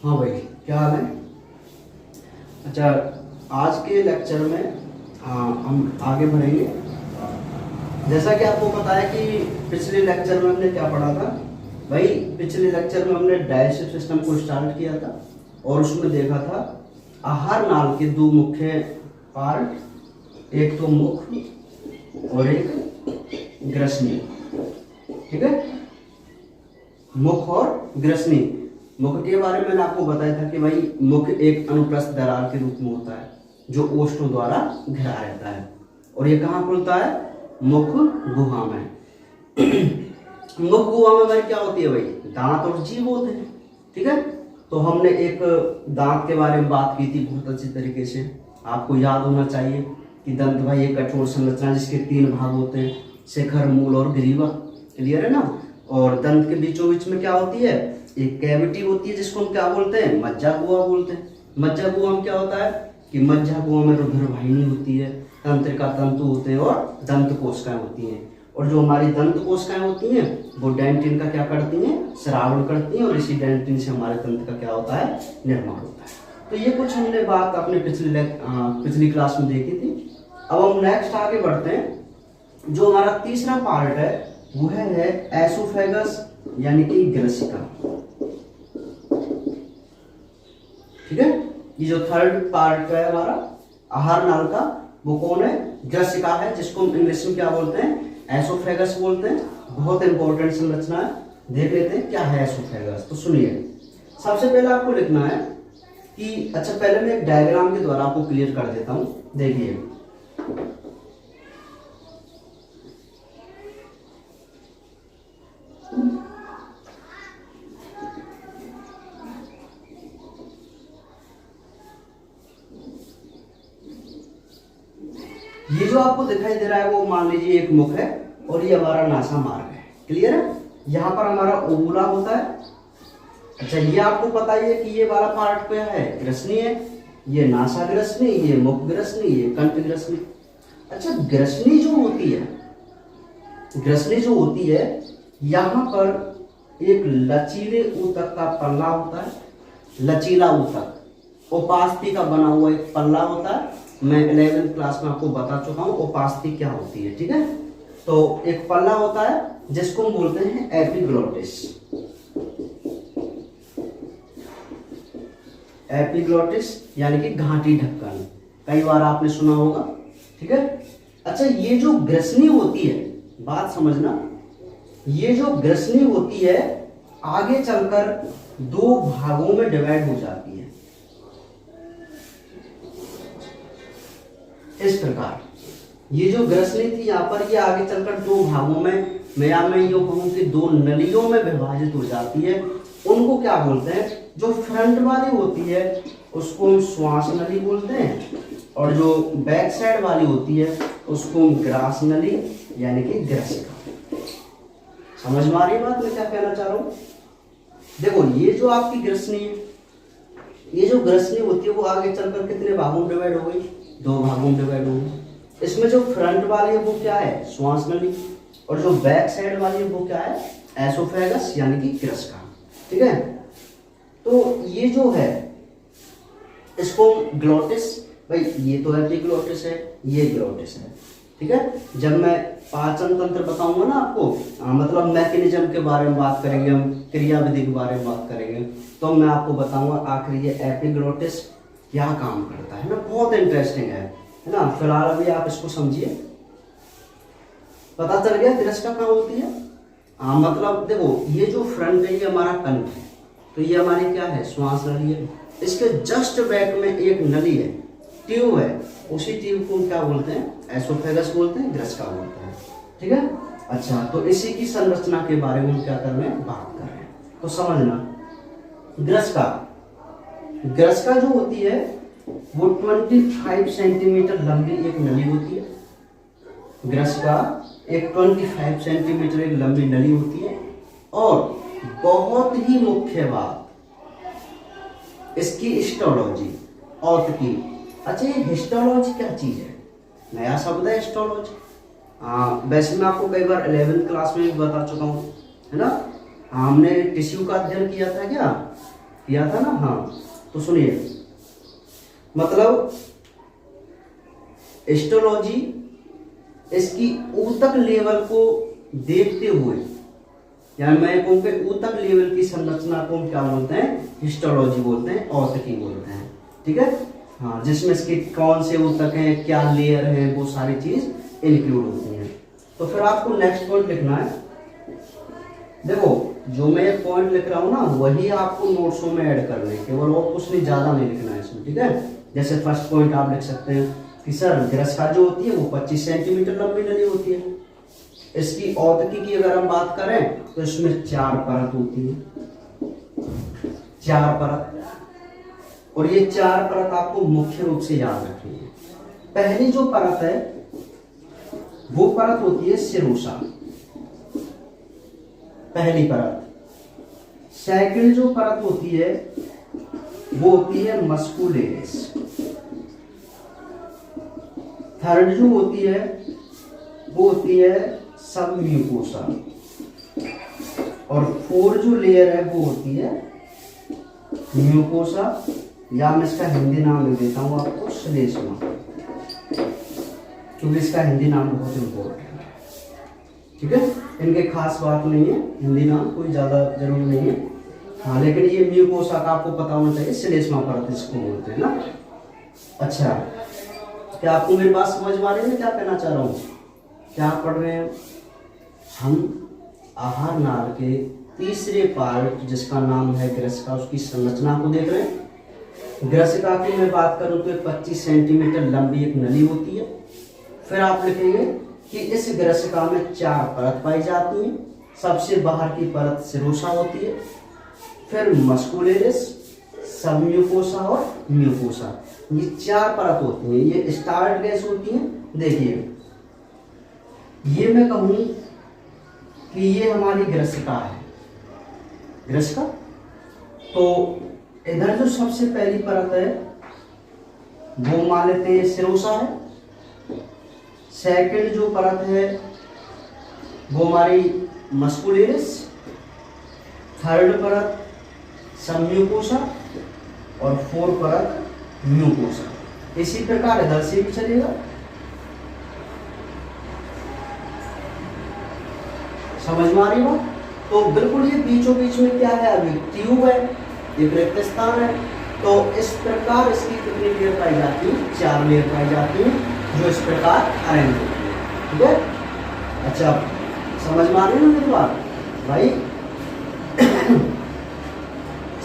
हाँ भाई, क्या हाल है? अच्छा, आज के लेक्चर में हम आगे बढ़ेंगे। जैसा कि आपको पता है कि पिछले लेक्चर में हमने क्या पढ़ा था भाई। पिछले लेक्चर में हमने डाइजेस्टिव सिस्टम को स्टार्ट किया था और उसमें देखा था आहार नाल के दो मुख्य पार्ट, एक तो मुख और एक ग्रसनी। ठीक है, मुख और ग्रसनी। मुख के बारे में मैंने आपको बताया था कि भाई मुख एक अनुप्रस्थ दरार के रूप में होता है जो ओष्ठों द्वारा घिरा रहता है और ये कहाँ खुलता है? मुख गुहा में। मुख गुहा में भाई क्या होती है भाई? दांत और जीभ होते हैं। ठीक है, तो हमने एक दांत के बारे में बात की थी बहुत अच्छी तरीके से। आपको याद होना चाहिए कि दंत भाई एक कठोर संरचना जिसके 3 भाग होते हैं, शिखर, मूल और ग्रीवा। क्लियर है ना? और दंत के बीचों बीच में क्या होती है? एक कैविटी होती है जिसको हम क्या बोलते हैं? मज्जा गुहा बोलते हैं। मज्जा गुहा में क्या होता है कि मज्जा गुहा में रुधिर वाहिनी होती है, तंत्रिका तंतु होते हैं और दंत कोशिकाएं होती हैं। और जो हमारी दंत कोशिकाएं होती हैं वो डेंटिन का क्या करती हैं? श्रावण करती हैं और इसी डेंटिन से हमारे दंत का क्या होता है? निर्माण होता है। तो ये कुछ हमने बात अपने पिछली क्लास में देखी थी। अब हम नेक्स्ट आगे बढ़ते हैं। जो हमारा तीसरा पार्ट है वो है एसोफेगस यानी कि ग्रसिका। ठीक है, ये जो थर्ड पार्ट है हमारा आहार नाल का, वो कौन है? ग्रसिका है, जिसको हम इंग्लिश में क्या बोलते हैं? एसोफेगस बोलते हैं। बहुत इंपॉर्टेंट संरचना है, देख लेते हैं क्या है एसोफेगस। तो सुनिए, सबसे पहले आपको लिखना है कि अच्छा, पहले मैं एक डायग्राम के द्वारा आपको क्लियर कर देता हूं। देखिए, ये जो आपको दिखाई दे रहा है वो मान लीजिए एक मुख है और ये हमारा नासा मार्ग है। क्लियर है? यहाँ पर हमारा ओवुला होता है। अच्छा, ये आपको पता ही है कि ये वाला पार्ट क्या है? ग्रसनी है। ये नासा ग्रसनी, ये मुख ग्रसनी, ये कंठ ग्रसनी। अच्छा, ग्रसनी जो होती है यहाँ पर एक लचीले ऊतक का पल्ला होता है। लचीला ऊतक उपास्थि का बना हुआ एक पल्ला होता है। मैं 11th क्लास में आपको बता चुका हूं उपास्थि क्या होती है। ठीक है, तो एक पल्ला होता है जिसको हम बोलते हैं एपिग्लोटिस। एपिग्लोटिस यानी कि घाटी ढक्कन, कई बार आपने सुना होगा। ठीक है, अच्छा, ये जो ग्रसनी होती है, बात समझना, ये जो ग्रसनी होती है आगे चलकर 2 भागों में डिवाइड हो जाती है। इस प्रकार ये जो ग्रसनी थी यहाँ पर, ये आगे चलकर 2 भागों में, मैं यूं कहूं कि 2 नलियों में विभाजित हो जाती है। उनको क्या बोलते हैं? जो फ्रंट वाली होती है उसको हम श्वास नली बोलते हैं और जो बैक साइड वाली होती है उसको हम ग्रास नली यानी कि ग्रसिका। समझ में आ रही है बात मैं क्या कहना चाह रहा हूं? देखो, ये जो आपकी ग्रसनी है, ये जो ग्रसनी होती है वो आगे चलकर कितने भागों में डिवाइड हो गई? 2 भागों में डिवाइड हो गई। इसमें जो फ्रंट वाली है वो क्या है? श्वास नली, और जो बैक साइड वाली है वो क्या है? एसोफेगस यानी कि ग्रसिका। ठीक है, तो ये जो है इसको ग्लोटिस, भाई ये तो एपिग्लोटिस है, ये ग्लोटिस है। ठीक है, जब मैं पाचन तंत्र बताऊंगा ना आपको, मतलब मैकेनिज्म के बारे में बात करेंगे, हम क्रियाविधि के बारे में बात करेंगे, तो मैं आपको बताऊंगा आखिर ये एपिग्लोटिस क्या काम करता है ना। बहुत इंटरेस्टिंग है ना। फिलहाल अभी आप इसको समझिए। पता चल गया ग्रसिका कहाँ होती है? मतलब देखो, ये जो फ्रंट है ये हमारा कंठ है, तो ये हमारी क्या है? श्वास नली है। इसके जस्ट बैक में एक नली है, ट्यूब है, उसी ट्यूब को क्या बोलते हैं? एसोफेगस बोलते हैं, ग्रसिका बोलते हैं। ठीक है, अच्छा, तो इसी की संरचना के बारे में हम क्या कर रहे हैं? बात कर रहे हैं। तो समझना, ग्रसिका जो होती है वो 25 सेंटीमीटर लंबी एक नली होती है। ग्रसिका एक 25 सेंटीमीटर एक लंबी नली होती है। और बहुत ही मुख्य बात, इसकी हिस्टोलॉजी औत की। अच्छा, ये हिस्टोलॉजी क्या चीज है? नया शब्द है हिस्टोलॉजी। वैसे मैं आपको कई बार 11th क्लास में भी बता चुका हूँ, है ना। हमने टिश्यू का अध्ययन किया था क्या, किया था ना, हाँ। तो सुनिए, मतलब हिस्टोलॉजी इसकी ऊतक लेवल को देखते हुए, यानी मैं कहूँ कि ऊतक लेवल की संरचना को हम क्या बोलते हैं, हिस्टोलॉजी बोलते हैं, औतकी बोलते हैं, ठीक है। हाँ, जिसमें इसके कौन से ऊतक हैं, क्या लेयर है, वो सारी चीज इंक्लूड होती हैं। तो फिर आपको नेक्स्ट पॉइंट लिखना है। देखो, जो मैं एक पॉइंट लिख रहा हूँ ना, वही आपको नोट्सों में ऐड करने, केवल और कुछ नहीं, ज्यादा नहीं लिखना है इसमें, ठीक है। जैसे फर्स्ट पॉइंट आप लिख सकते हैं कि सर ग्रसिका जो होती है वो 25 सेंटीमीटर लंबी नली होती है। इसकी औतकी की अगर हम बात करें तो इसमें 4 परत होती है, 4 परत। और ये 4 परत आपको मुख्य रूप से याद रखनी है। पहली जो परत है वो परत होती है सिरोसा, पहली परत। सेकंड जो परत होती है वो होती है मस्कुलेरिस। थर्ड जो होती है वो होती है सबम्यूकोसा। और फोर्थ जो लेयर है वो होती है म्यूकोसा, या मैं इसका हिंदी नाम लिख देता हूं आपको, श्लेष्मा, क्योंकि इसका हिंदी नाम बहुत इंपॉर्टेंट है, ठीक है। इनके खास बात नहीं है, हिंदी नाम कोई ज्यादा जरूरी नहीं है, हाँ। लेकिन ये म्यूकोसा का आपको पता होना चाहिए, श्लेष्मा परत इसको बोलते हैं ना। अच्छा, क्या आपको मेरी बात समझ में आ रही है, क्या कहना चाह रहा हूँ? क्या आप पढ़ रहे हैं? हम आहार नाल के तीसरे पार्ट जिसका नाम है ग्रसिका, उसकी संरचना को देख रहे हैं। ग्रसिका की मैं बात करूं तो 25 सेंटीमीटर लंबी एक नली होती है। फिर आप लिखेंगे कि इस ग्रसिका में 4 परत पाई जाती हैं। सबसे बाहर की परत सिरोसा होती है, फिर मस्कुलेरिस, सबम्यूकोसा और म्यूकोसा, ये 4 परत होती हैं। ये स्टार्ट कैसे होती हैं, देखिए, ये मैं कहूं कि ये हमारी ग्रसिका है, ग्रसिका। तो इधर जो सबसे पहली परत है वो मान लेते हैं सिरोसा है। सेकंड जो परत है वो हमारी मस्कुलेरिस, थर्ड परत सबम्यूकोसा और फोर्थ परत म्यूकोसा। इसी प्रकार इधर से भी चलेगा, समझ में आ रही बात? तो बिल्कुल ये बीचों बीच में क्या है, अभी ट्यूब है, एक रिक्त स्थान है। तो इस प्रकार इसकी कितनी लेयर पाई जाती है, 4 लेयर पाई जाती है, जो इस प्रकार अरेंज होती है, ठीक है। अच्छा, समझ में आ रही है मेरी बात भाई?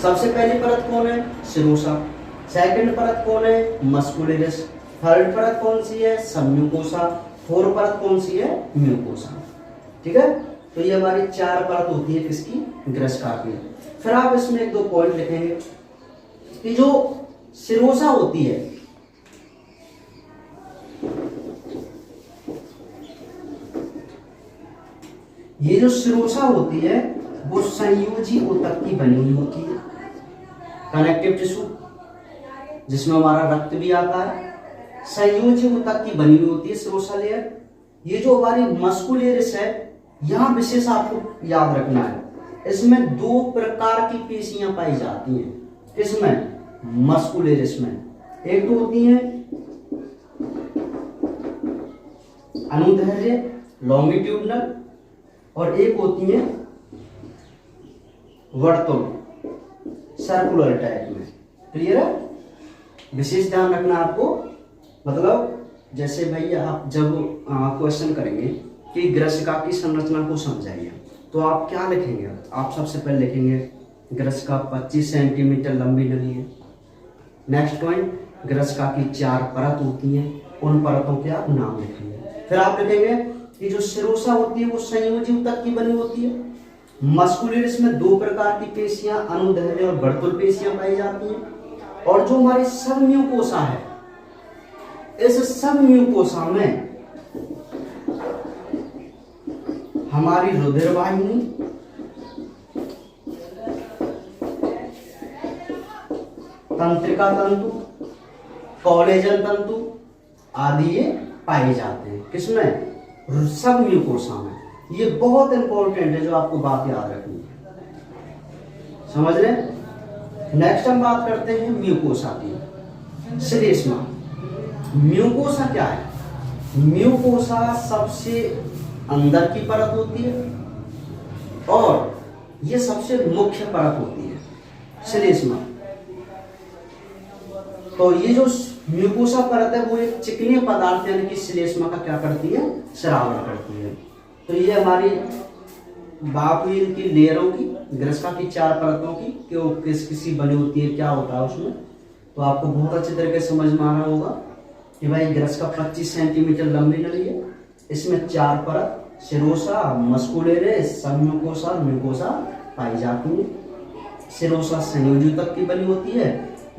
सबसे पहली परत कौन है, सिरोसा। सेकंड परत कौन है, मस्कुलेरिस। थर्ड परत कौन सी है, सबम्यूकोसा। फोर्थ परत कौन सी है, म्यूकोसा, ठीक है। तो ये हमारी 4 परत होती है किसकी, ग्रसिका की। फिर आप इसमें 1-2 पॉइंट लिखेंगे कि जो सिरोसा होती है, ये जो सिरोसा होती है वो संयोजी ऊतक की बनी हुई होती है, कनेक्टिव टिश्यू, जिसमें हमारा रक्त भी आता है। संयोजी ऊतक की बनी हुई होती है सिरोसा लेयर। ये जो हमारी मस्कुलेरिस है, यहां विशेष आपको याद रखना है, इसमें 2 प्रकार की पेशियां पाई जाती हैं। किसमें, मस्कुलेरिस में। एक तो होती है अनुदैर्ध्य, लॉन्गिट्यूडनल, और एक होती है वर्तुल, सर्कुलर टाइप में। क्लियर है? विशेष ध्यान रखना आपको। मतलब जैसे भैया आप जब क्वेश्चन करेंगे कि ग्रसिका की संरचना को समझाइए, तो आप क्या लिखेंगे? आप सबसे पहले लिखेंगे ग्रसिका 25 सेंटीमीटर लंबी नली है। नेक्स्ट पॉइंट, ग्रसिका की 4 परत होती हैं, उन परतों के आप नाम लिखेंगे। फिर आप लिखेंगे कि जो सिरोसा होती है वो संयोजी ऊतक की बनी होती है। मस्कुलेरिस में 2 प्रकार की पेशियां, अनुदैर्ध्य और वर्तुल पेशियां पाई जाती हैं। और जो हमारी सबम्यूकोसा है, इस सबम्यूकोसा में हमारी रुधिर वाहिनी, तंत्रिका तंतु, कोलेजन तंतु आदि ये पाए जाते हैं। किसमें, सबम्यूकोसा में। ये बहुत इंपॉर्टेंट है, जो आपको बात याद रखनी है, समझ रहे हैं? नेक्स्ट हम बात करते हैं म्यूकोसा की, श्लेष्मा। म्यूकोसा क्या है? म्यूकोसा सबसे अंदर की परत होती है और ये सबसे मुख्य परत होती है, श्लेष्मा। तो ये जो म्यूकोसा परत है वो एक चिकनी पदार्थ यानी कि श्लेष्मा का क्या करती है? श्रावण करती है। तो ये हमारी बात हुई इनकी लेयरों की, ग्रस्का की 4 परतों की, कि वो किसी बनी होती है, क्या होता है उसमें। तो आपको बहुत अच्छे तरीके से समझ में आ रहा होगा कि भाई ग्रस्का 25 सेंटीमीटर लंबी नली है, इसमें 4 परत सिरोसा, मस्कुलेरिस, सबम्यूकोसा, म्यूकोसा पाई जाती है। सिरोसा संयोजी ऊतक की बनी होती है,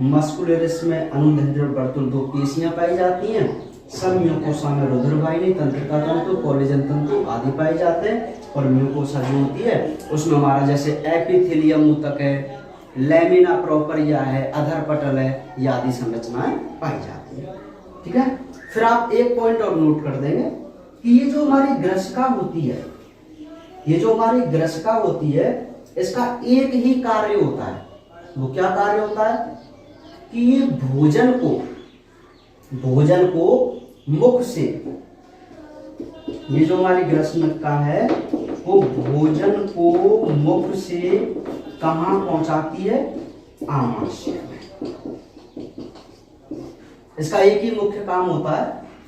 मस्कुलेरिस में अनुदैर्ध्य वर्तुल 2 पेशियां पाई जाती हैं, सबम्यूकोसा में रुधिरवाहिनी, तंत्रिका तंतु, कोलेजन तंतु आदि पाए जाते हैं। और म्यूकोसा जो होती है उसमें हमारा जैसे एपिथेलियम ऊतक है, लैमिना प्रोपरिया है, अधर पटल है, ये आदि संरचनाएं पाई जाती है। ठीक है, फिर आप एक पॉइंट और नोट कर देंगे कि ये जो हमारी ग्रस्का होती है, ये जो हमारी ग्रस्का होती है, इसका एक ही कार्य होता है। वो क्या कार्य होता है कि ये भोजन को मुख से, ये जो हमारी ग्रस्का है वो भोजन को मुख से कहां पहुंचाती है? आमाशय में। इसका एक ही मुख्य काम होता है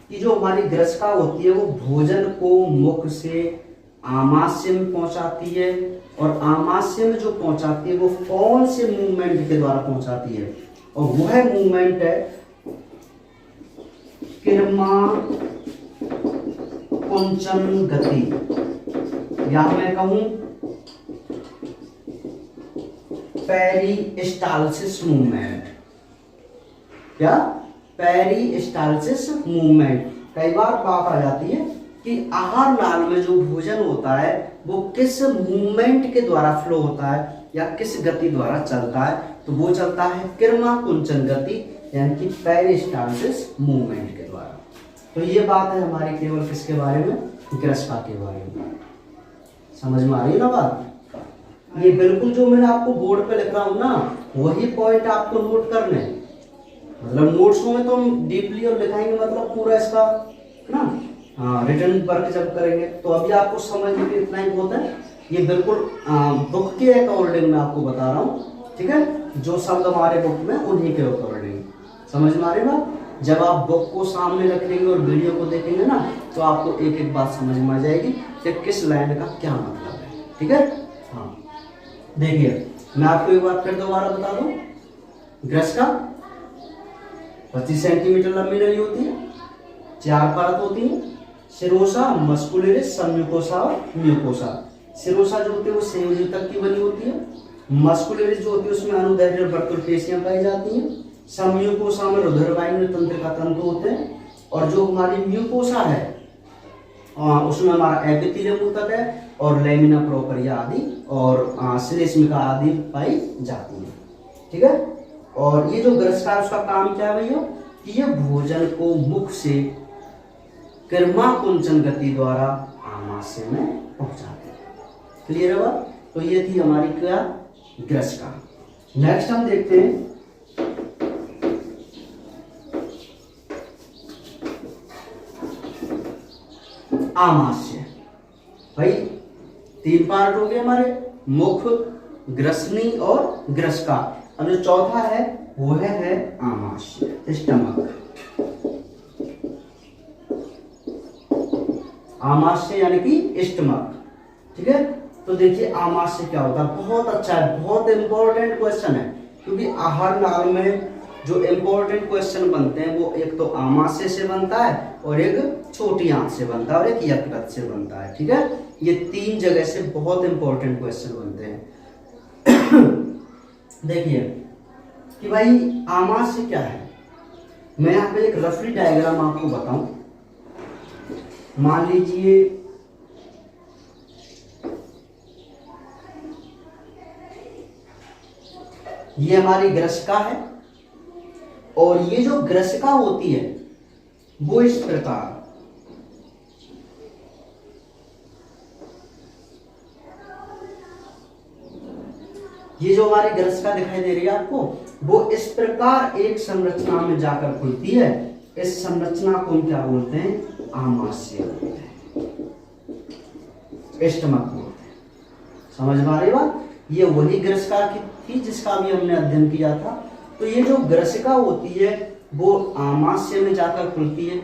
कि जो हमारी ग्रस्का होती है वो भोजन को मुख से आमाशय में पहुंचाती है, और आमाशय में जो पहुंचाती है वो कौन से मूवमेंट के द्वारा पहुंचाती है? और वह मूवमेंट है किरमा कुंचन गति, या मैं कहूं पेरिस्टाल्सिस मूवमेंट। क्या? Peristalsis movement. कई बार बात आ जाती है कि आहार नाल में जो भोजन होता है वो किस मूवमेंट के द्वारा फ्लो होता है या किस गति द्वारा चलता है, तो वो चलता है किरमा कुंचन गति यानी कि पेरिस्टाल्सिस मूवमेंट के द्वारा। तो ये बात है हमारी केवल किसके बारे में? ग्रस्का के बारे में। समझ में आ रही है ना बात? ये बिल्कुल जो मैंने आपको बोर्ड पे लिख रहा हूं ना, वही पॉइंट आपको नोट करने, मतलब नोट्स में तो हम डीपली और लिखाएंगे, मतलब पूरा इसका ना रिटर्न वर्क जब करेंगे तो अभी आपको समझ में इतना ही बहुत है। ये बिल्कुल बुक के अकॉर्डिंग मैं आपको बता रहा हूँ, ठीक है? जो शब्द हमारे बुक में उन्हीं के अकॉर्डिंग। समझ में आ रही बात? जब आप बुक को सामने रख लेंगे और वीडियो को देखेंगे ना तो आपको एक एक बात समझ में आ जाएगी कि किस लाइन का क्या मतलब है। ठीक है? हाँ, देखिए मैं आपको एक बात फिर दोबारा बता दूं। ग्रस्का 25 सेंटीमीटर लंबी नली होती है, 4 परत होती है, सिरोसा, मस्कुलेरिस, सबम्यूकोसा और म्यूकोसा। सिरोसा जो होती है वो संयोजी ऊतक की बनी होती है, मस्कुलेरिस जो होती है उसमें अनुदैर्ध्य वर्तुल पेशियां पाई जाती हैं, सबम्यूकोसा में रुधिरवाहिनी तंत्रिका तंतु होते हैं, और जो हमारी म्यूकोसा है उसमें हमारा एपिथेलियम ऊतक है और लैमिना प्रोपरिया आदि और श्लेष्मिका आदि पाई जाती है। ठीक है? और ये जो ग्रस्का है उसका काम क्या है भैया कि ये भोजन को मुख से किरमा कुंचन गति द्वारा आमाशय में पहुंचाते हैं। क्लियर है बात? तो ये थी हमारी क्या? ग्रस्का। नेक्स्ट हम देखते हैं आमाशय। भाई 3 पार्ट हो गए हमारे, मुख, ग्रसनी और ग्रस्का। अब जो चौथा है वह है आमाशय, स्टमक। आमाशय यानी कि स्टमक। ठीक है? तो देखिए आमाशय क्या होता है, बहुत अच्छा है, बहुत इंपॉर्टेंट क्वेश्चन है, क्योंकि आहार नाल में जो इंपॉर्टेंट क्वेश्चन बनते हैं वो एक तो आमाशय से बनता है और एक छोटी आंत से बनता है और एक यकृत से बनता है। ठीक है? ये 3 जगह से बहुत इंपॉर्टेंट क्वेश्चन बनते हैं। देखिए कि भाई आमाशय क्या है, मैं यहाँ पे एक रफली डायग्राम आपको बताऊं। मान लीजिए ये हमारी ग्रस्का है और ये जो ग्रस्का होती है वो इस प्रकार, ये जो हमारी ग्रसिका दिखाई दे रही है आपको, वो इस प्रकार एक संरचना में जाकर खुलती है। इस संरचना को हम क्या बोलते हैं? आमाशय बोलते हैं, स्टमक बोलते हैं। समझ में आ रही बात? ये वही ग्रसिका की थी जिसका भी हमने अध्ययन किया था। तो ये जो ग्रसिका होती है वो आमाशय में जाकर खुलती है।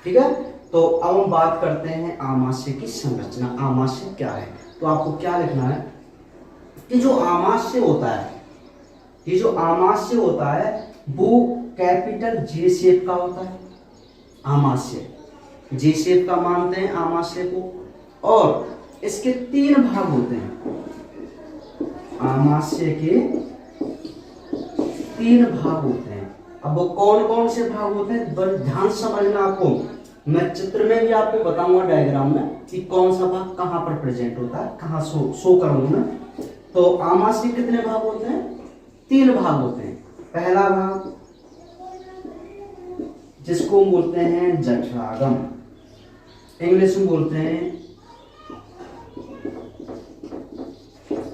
ठीक है, तो अब हम बात करते हैं आमाशय की संरचना। आमाशय क्या है? तो आपको क्या लिखना है कि जो आमाशय होता है, ये जो आमाशय होता है वो कैपिटल जे शेप का होता है। आमाशय जे शेप का मानते हैं आमाशय को, और इसके 3 भाग होते हैं। आमाशय के 3 भाग होते हैं। अब वो कौन कौन से भाग होते हैं बस ध्यान समझना। आपको मैं चित्र में भी आपको बताऊंगा डायग्राम में कि कौन सा भाग कहां पर प्रेजेंट होता है, कहां शो करूंगा मैं। तो आमाशय कितने भाग होते हैं? 3 भाग होते हैं। पहला भाग जिसको हम बोलते हैं जठरागम, इंग्लिश में बोलते हैं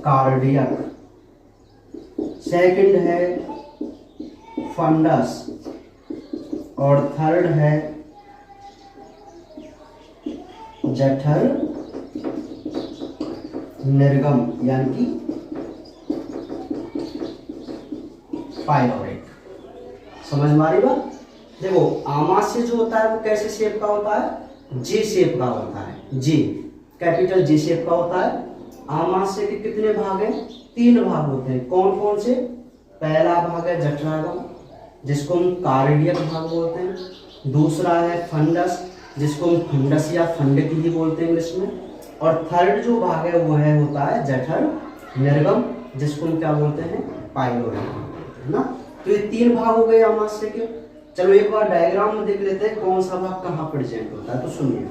कार्डियक। सेकंड है फंडस, और थर्ड है जठर निर्गम यानी कि पाइलोरिक। समझ में आ रही बात? देखो आमाशय जो होता है वो कैसे शेप का होता है? जे शेप का होता है। जे कैपिटल जे शेप का होता है। आमाशय के कितने भाग हैं? 3 भाग होते हैं। कौन कौन से? पहला भाग है जठरागम जिसको हम कार्डियक भाग बोलते हैं। दूसरा है फंडस जिसको हम फंडस या फंडिक ही बोलते हैं इंग्लिश में। और थर्ड जो भाग है वो है होता है जठर निर्गम जिसको हम क्या बोलते हैं? पाइलोरिक, है ना। तो ये 3 भाग हो गए आमाशय के। चलो एक बार डायग्राम में देख लेते हैं कौन सा भाग कहाँ प्रेजेंट होता है। तो सुनिए,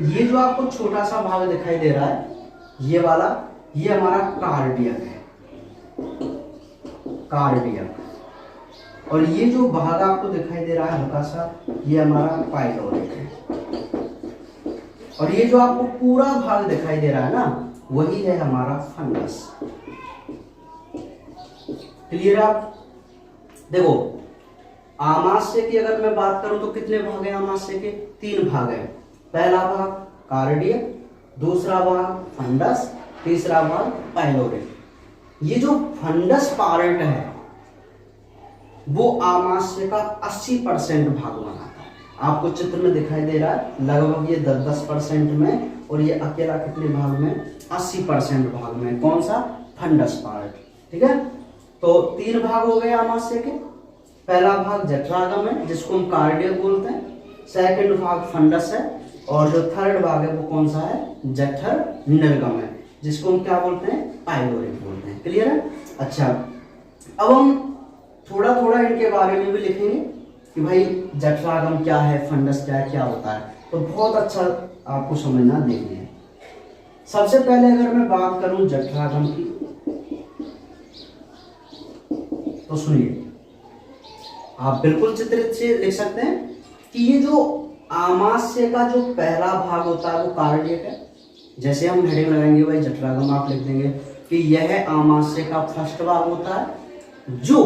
ये जो आपको छोटा सा भाग दिखाई दे रहा है ये वाला, ये हमारा कार्डियक है, कार्डियक। और ये जो भाग आपको दिखाई दे रहा है हल्का सा, ये हमारा पाइलोरिक है। और ये जो आपको पूरा भाग दिखाई दे रहा है ना, वही है हमारा फंडस। क्लियर? आप देखो आमाशय की अगर मैं बात करूं तो कितने भाग हैं आमाशय के? 3 भाग हैं। पहला भाग कार्डियक, दूसरा भाग फंडस, तीसरा भाग पाइलोरिक। ये जो फंडस पार्ट है वो आमाशय का 80% भाग बनाता है। आपको चित्र में दिखाई दे रहा है लगभग ये 10% में, और ये अकेला कितने भाग में? 80% भाग में। कौन सा? Fundus part. ठीक है, तो 3 भाग हो गए आमाशय के। पहला भाग जठरागम है जिसको हम कार्डियक बोलते हैं। सेकंड भाग फंडस है, और जो थर्ड भाग है वो कौन सा है? जठर निर्गम है जिसको हम क्या बोलते हैं? पाइलोरिक बोलते हैं। क्लियर है? अच्छा, अब हम थोड़ा थोड़ा इनके बारे में भी लिखेंगे कि भाई जठरागम क्या है, फंडस क्या है, क्या होता है। तो बहुत अच्छा आपको समझना देखिए। सबसे पहले अगर मैं बात करूं जठरागम की, तो सुनिए, आप बिल्कुल चित्रित से लिख सकते हैं कि ये जो आमाशय का जो पहला भाग होता है वो कार्डियक है। जैसे हम हेडिंग लगाएंगे भाई जठरागम, आप लिख देंगे कि यह आमाशय का फर्स्ट भाग होता है जो,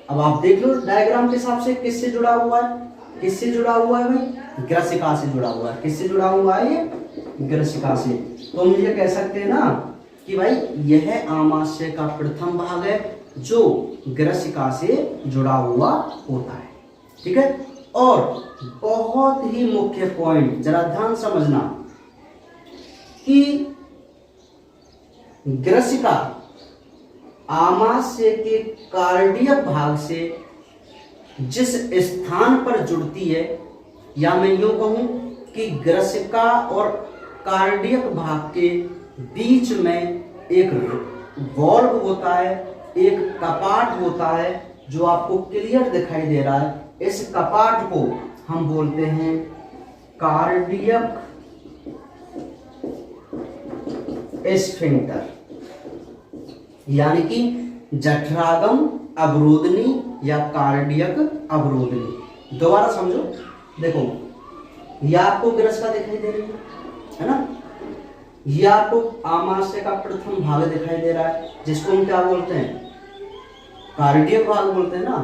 अब आप देख लो डायग्राम के हिसाब से किससे जुड़ा हुआ है? किससे जुड़ा हुआ है भाई? ग्रसिका से जुड़ा हुआ है। किससे जुड़ा हुआ है? ये ग्रसिका से। तो हम ये कह सकते हैं ना कि भाई यह आमाशय का प्रथम भाग है जो ग्रसिका से जुड़ा हुआ होता है। ठीक है, और बहुत ही मुख्य पॉइंट जरा ध्यान समझना कि ग्रसिका आमाशय के कार्डियक भाग से जिस स्थान पर जुड़ती है, या मैं यूं कहूं कि ग्रसिका और कार्डियक भाग के बीच में एक वॉल्व होता है, एक कपाट होता है जो आपको क्लियर दिखाई दे रहा है। इस कपाट को हम बोलते हैं कार्डियक स्फिंक्टर, यानी कि जठरागम अवरोधनी या कार्डियक अवरोधनी। दोबारा समझो, देखो ये आपको ग्रसिका दिखाई दे रही है ना, ये आपको आमाशय का प्रथम भाग दिखाई दे रहा है, जिसको हम क्या बोलते हैं, कार्डियक भाग बोलते हैं ना।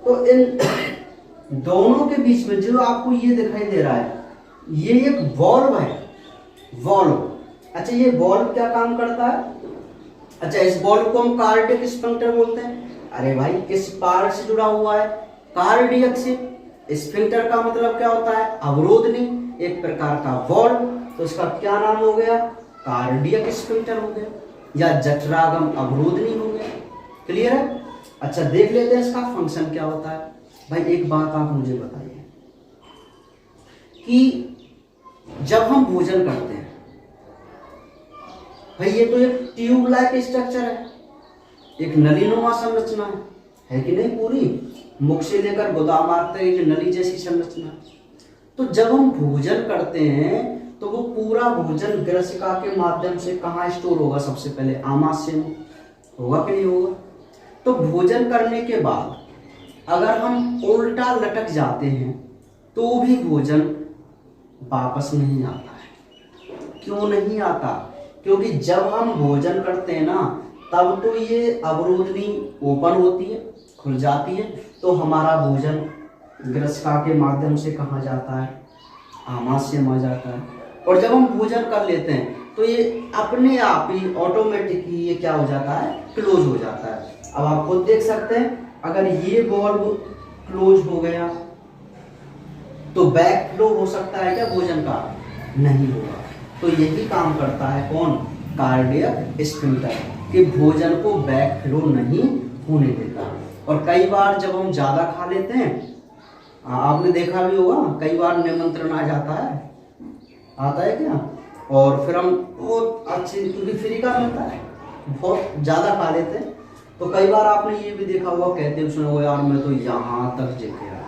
तो इन दोनों के बीच में जो आपको ये दिखाई दे रहा है, ये एक वॉल्व है, वॉल्व। अच्छा, ये वॉल्व क्या काम करता है? अच्छा, इस वॉल्व को हम कार्डियक स्फिंक्टर बोलते हैं। अरे भाई, किस पार्ट से जुड़ा हुआ है? कार्डियक से। स्फिंक्टर का मतलब क्या होता है? अवरोधनी, एक प्रकार का वॉल्व। तो इसका क्या नाम हो गया? कार्डियक स्फिंक्टर हो गया, या जठरागम अवरोधनी हो गया। क्लियर है? अच्छा, देख लेते हैं इसका फंक्शन क्या होता है। भाई एक बात आप मुझे बताइए कि जब हम भोजन करते हैं, भाई ये तो एक ट्यूब लाइक स्ट्रक्चर है, एक नलीनुमा संरचना है कि नहीं? पूरी मुख से लेकर गुदामार्ग तक एक नली जैसी संरचना है। तो जब हम भोजन करते हैं तो वो पूरा भोजन ग्रसिका के माध्यम से कहाँ स्टोर होगा? सबसे पहले आमाशय में होगा कि नहीं होगा? तो भोजन करने के बाद अगर हम उल्टा लटक जाते हैं तो भी भोजन वापस नहीं आता है। क्यों नहीं आता? क्योंकि जब हम भोजन करते हैं ना, तब तो ये अवरोधनी ओपन होती है, खुल जाती है, तो हमारा भोजन ग्रसिका के माध्यम से कहाँ जाता है? आमाशय में जाता है। और जब हम भोजन कर लेते हैं तो ये अपने आप ही ऑटोमेटिकली ये क्या हो जाता है? क्लोज हो जाता है। अब आप खुद देख सकते हैं, अगर ये वॉल्व क्लोज हो गया तो बैक फ्लो हो सकता है क्या भोजन का? नहीं होगा। तो यही काम करता है कौन? कार्डियक स्फिंक्टर, कि भोजन को बैक फ्लो नहीं होने देता। और कई बार जब हम ज्यादा खा लेते हैं, आपने देखा भी होगा, कई बार निमंत्रण आ जाता है, आता है क्या? और फिर हम बहुत अच्छी, क्योंकि फ्री का मिलता है, बहुत ज्यादा खा लेते हैं, तो कई बार आपने ये भी देखा होगा, कहते सुना होगा, यार मैं तो यहाँ तक जिग गया।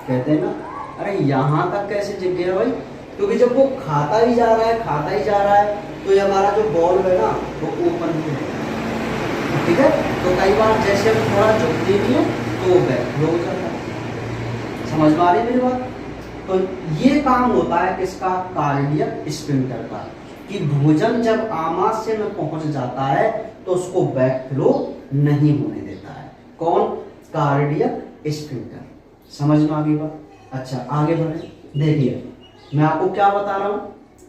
कहते हैं ना, अरे यहाँ तक कैसे जिग गया भाई? क्योंकि जब वो खाता ही जा रहा है, खाता ही जा रहा है, तो ये हमारा जो वॉल्व है ना, वो ओपन ही है। ठीक है? तो कई बार जैसे हम थोड़ा झुकते भी हैं तो वो बैक फ्लो हो जाता है। समझ में आ रही मेरी बात? तो ये काम होता है किसका? कार्डियक स्फिंक्टर का, कि भोजन जब आमाशय में पहुंच जाता है तो उसको बैक फ्लो नहीं होने देता है। कौन? Cardiac sphincter. समझ में आ गई बात? अच्छा, आगे बढ़े। देखिए, मैं आपको क्या बता रहा हूं?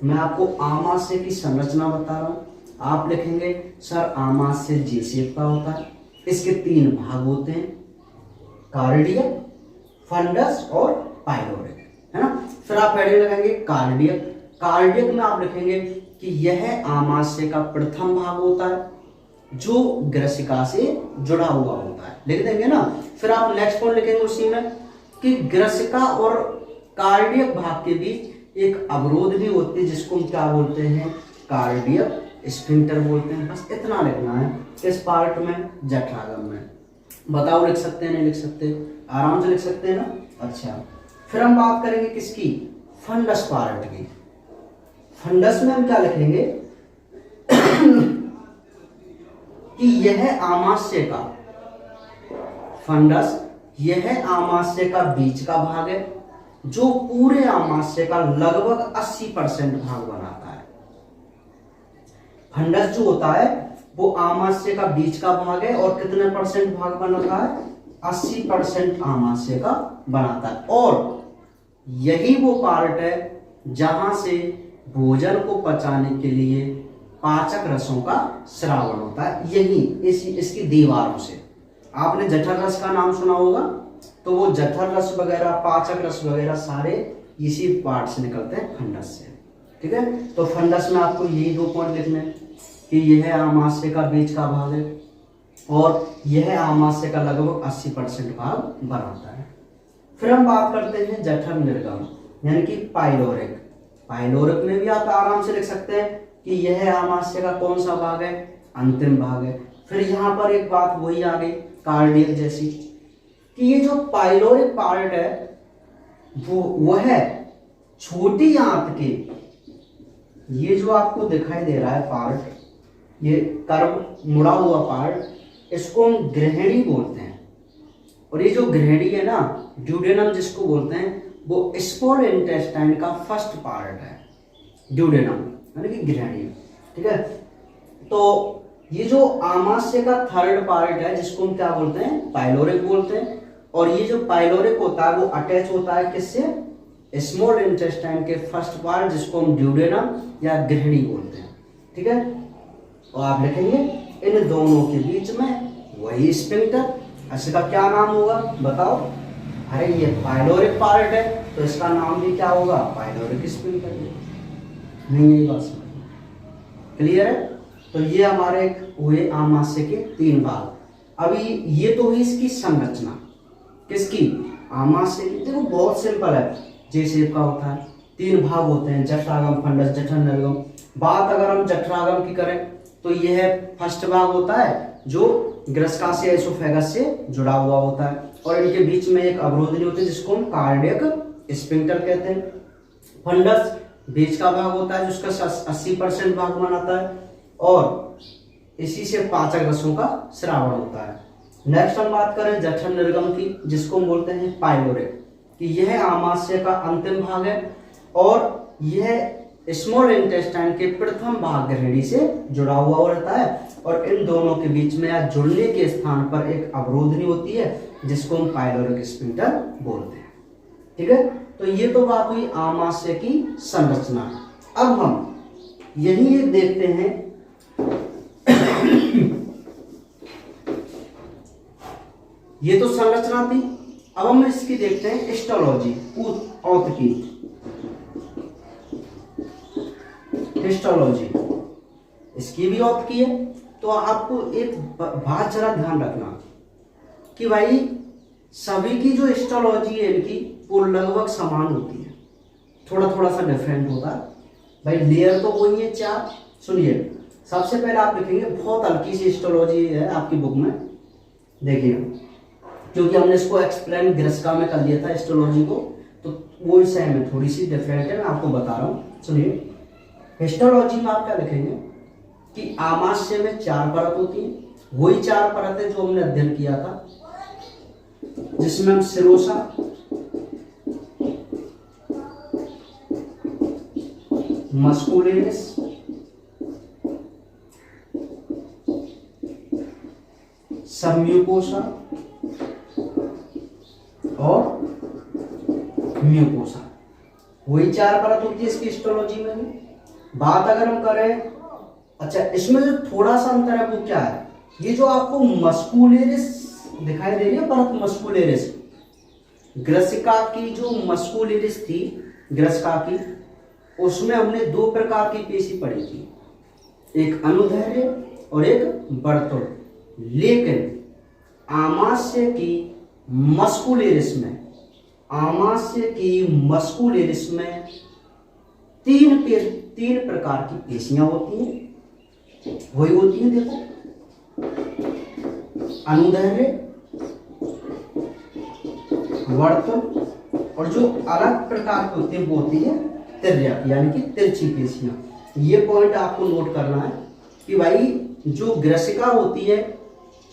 मैं आपको आमाशय की संरचना बता रहा हूं। आप लिखेंगे सर आमाशय जे शेप का होता है, इसके 3 भाग होते हैं, कार्डियक, फंडस और पाइलोरिक, है ना? फिर आप हेडिंग लगाएंगे कार्डियक। कार्डियक में आप लिखेंगे कि यह आमाशय का प्रथम भाग होता है जो ग्रसिका से जुड़ा हुआ होता है, लिख देंगे ना। फिर आप नेक्स्ट पॉइंट लिखेंगे उसी में कि ग्रसिका और कार्डियक भाग के बीच एक अवरोध भी होती है, जिसको हम क्या बोलते हैं? कार्डियक स्फिंक्टर बोलते हैं। बस इतना लिखना है। किस पार्ट में? जठरागम में। बताओ, लिख सकते हैं नहीं लिख सकते? आराम से लिख सकते हैं ना। अच्छा, फिर हम बात करेंगे किसकी? फंडस पार्ट की। फंडस में हम क्या लिखेंगे कि यह आमाशय का, फंडस यह आमाशय का बीच का भाग है जो पूरे आमाशय का लगभग 80% भाग बनाता है। फंडस जो होता है वो आमाशय का बीच का भाग है और कितने % भाग बनाता है? 80% आमाशय का बनाता है। और यही वो पार्ट है जहां से भोजन को पचाने के लिए पाचक रसों का स्रावन होता है। यही इसकी दीवारों से। आपने जठर रस का नाम सुना होगा, तो वो जठर रस वगैरह, पाचक रस वगैरह सारे इसी पार्ट से निकलते हैं, फंडस से। ठीक है? तो फंडस में आपको यही 2 पॉइंट लिखने हैं कि यह आमाशय का बीच का भाग है और यह आमाशय का लगभग 80% भाग बनाता है। फिर हम बात करते हैं जठर निर्गम, यानी कि पाइलोरिक। पाइलोरिक में भी आप आराम से लिख सकते हैं कि यह आमाशय का कौन सा भाग है? अंतिम भाग है। फिर यहाँ पर एक बात वही आ गई कार्डियक जैसी, कि ये जो पाइलोरिक पार्ट है वो है छोटी आंत के, ये जो आपको दिखाई दे रहा है पार्ट, ये कर्व मुड़ा हुआ पार्ट, इसको हम ग्रहणी बोलते हैं। और ये जो ग्रहणी है ना, ड्यूडेनम जिसको बोलते हैं, वो स्मॉल इंटेस्टाइन का फर्स्ट पार्ट है, ड्यूडेनम यानी कि ग्रहणी। ठीक है। तो ये जो आमाशय का थर्ड पार्ट है जिसको हम क्या बोलते हैं, पाइलोरिक बोलते हैं। और ये जो पाइलोरिक होता है वो अटैच होता है किससे, स्मॉल इंटेस्टाइन के फर्स्ट पार्ट जिसको हम ड्यूडेनम या गृहिणी बोलते हैं। ठीक है। और आप लिखेंगे इन दोनों के बीच में वही स्फिंक्टर, इसका क्या नाम होगा बताओ। अरे ये पाइलोरिक पार्ट है तो इसका नाम भी क्या होगा, पाइलोरिक स्फिंक्टर। नहीं यही बात समझ क्लियर है। तो ये हमारे हुए आमाशय के 3 भाग। अभी ये तो हुई इसकी संरचना, किसकी, आमाशय की। देखो बहुत सिंपल है, जे शेप का होता है, 3 भाग होते हैं, जठरागम, फंडस, जठर, निर्गम। बात अगर हम जठरागम की करें तो यह फर्स्ट भाग होता है जो ग्रसकासी एसोफेगस से जुड़ा हुआ होता है और इनके बीच में एक अवरोधनी होती है जिसको हम कार्डियक स्फिंक्टर कहते हैं। फंडस बीच का भाग होता है जिसका 80% भाग बनाता है और इसी से पाचक रसों का श्रावण होता है। नेक्स्ट हम बात करें जठर निर्गम की, जिसको हम बोलते हैं पाइलोरिक, कि यह आमाशय का अंतिम भाग है और यह स्मॉल इंटेस्टाइन के प्रथम भाग गृहिणी से जुड़ा हुआ रहता है और इन दोनों के बीच में या जुड़ने के स्थान पर एक अवरोधनी होती है जिसको हम पाइलोरिक स्फिंक्टर बोलते हैं। ठीक है। तो ये तो बात हुई आमाशय की संरचना। अब हम यही एक देखते हैं ये तो संरचना थी। अब हम इसकी देखते हैं हिस्टोलॉजी, औत की हिस्टोलॉजी, इसकी भी औत की है। तो आपको एक बात जरा ध्यान रखना कि भाई सभी की जो हिस्टोलॉजी है इनकी वो लगभग समान होती है, थोड़ा थोड़ा सा डिफरेंट होता है। भाई लेयर तो वही है 4। सुनिए, सबसे पहले आप लिखेंगे, बहुत हल्की सी हिस्टोलॉजी है आपकी बुक में, देखिए, क्योंकि हमने इसको एक्सप्लेन ग्रस्का में कर लिया था हिस्टोलॉजी को, तो वो इस में थोड़ी सी डिफरेंट है, मैं आपको बता रहा हूँ। सुनिए, हिस्टोलॉजी में आप क्या लिखेंगे कि आमाशय में 4 परत होती है, वही 4 परतें जो हमने अध्ययन किया था, जिसमें हम सिरोसा, मस्कुलेरिस, सबम्यूकोसा और म्यूकोसा, वही 4 परत होती है इसकी हिस्टोलॉजी में भी। बात अगर हम करें, अच्छा इसमें जो थोड़ा सा अंतर है वो क्या है, ये जो आपको मस्कुलेरिस दिखाई दे रही है परत, मस्कुलेरिस, ग्रसिका की जो मस्कुलेरिस थी ग्रसिका की, उसमें हमने 2 प्रकार की पेशी पढ़ी थी, एक अनुदैर्ध्य और एक वर्तुल। लेकिन आमाशय की मस्कुलेरिस में, आमाशय की मस्कुलेरिस में 3 प्रकार की पेशियां होती हैं, वही होती हैं, देखो, अनुदैर्ध्य, वर्तुल, और जो अलग प्रकार की होती है वो होती है तिर्यक, यानी कि तिरछी पेशियां। ये पॉइंट आपको नोट करना है कि भाई जो ग्रसिका होती है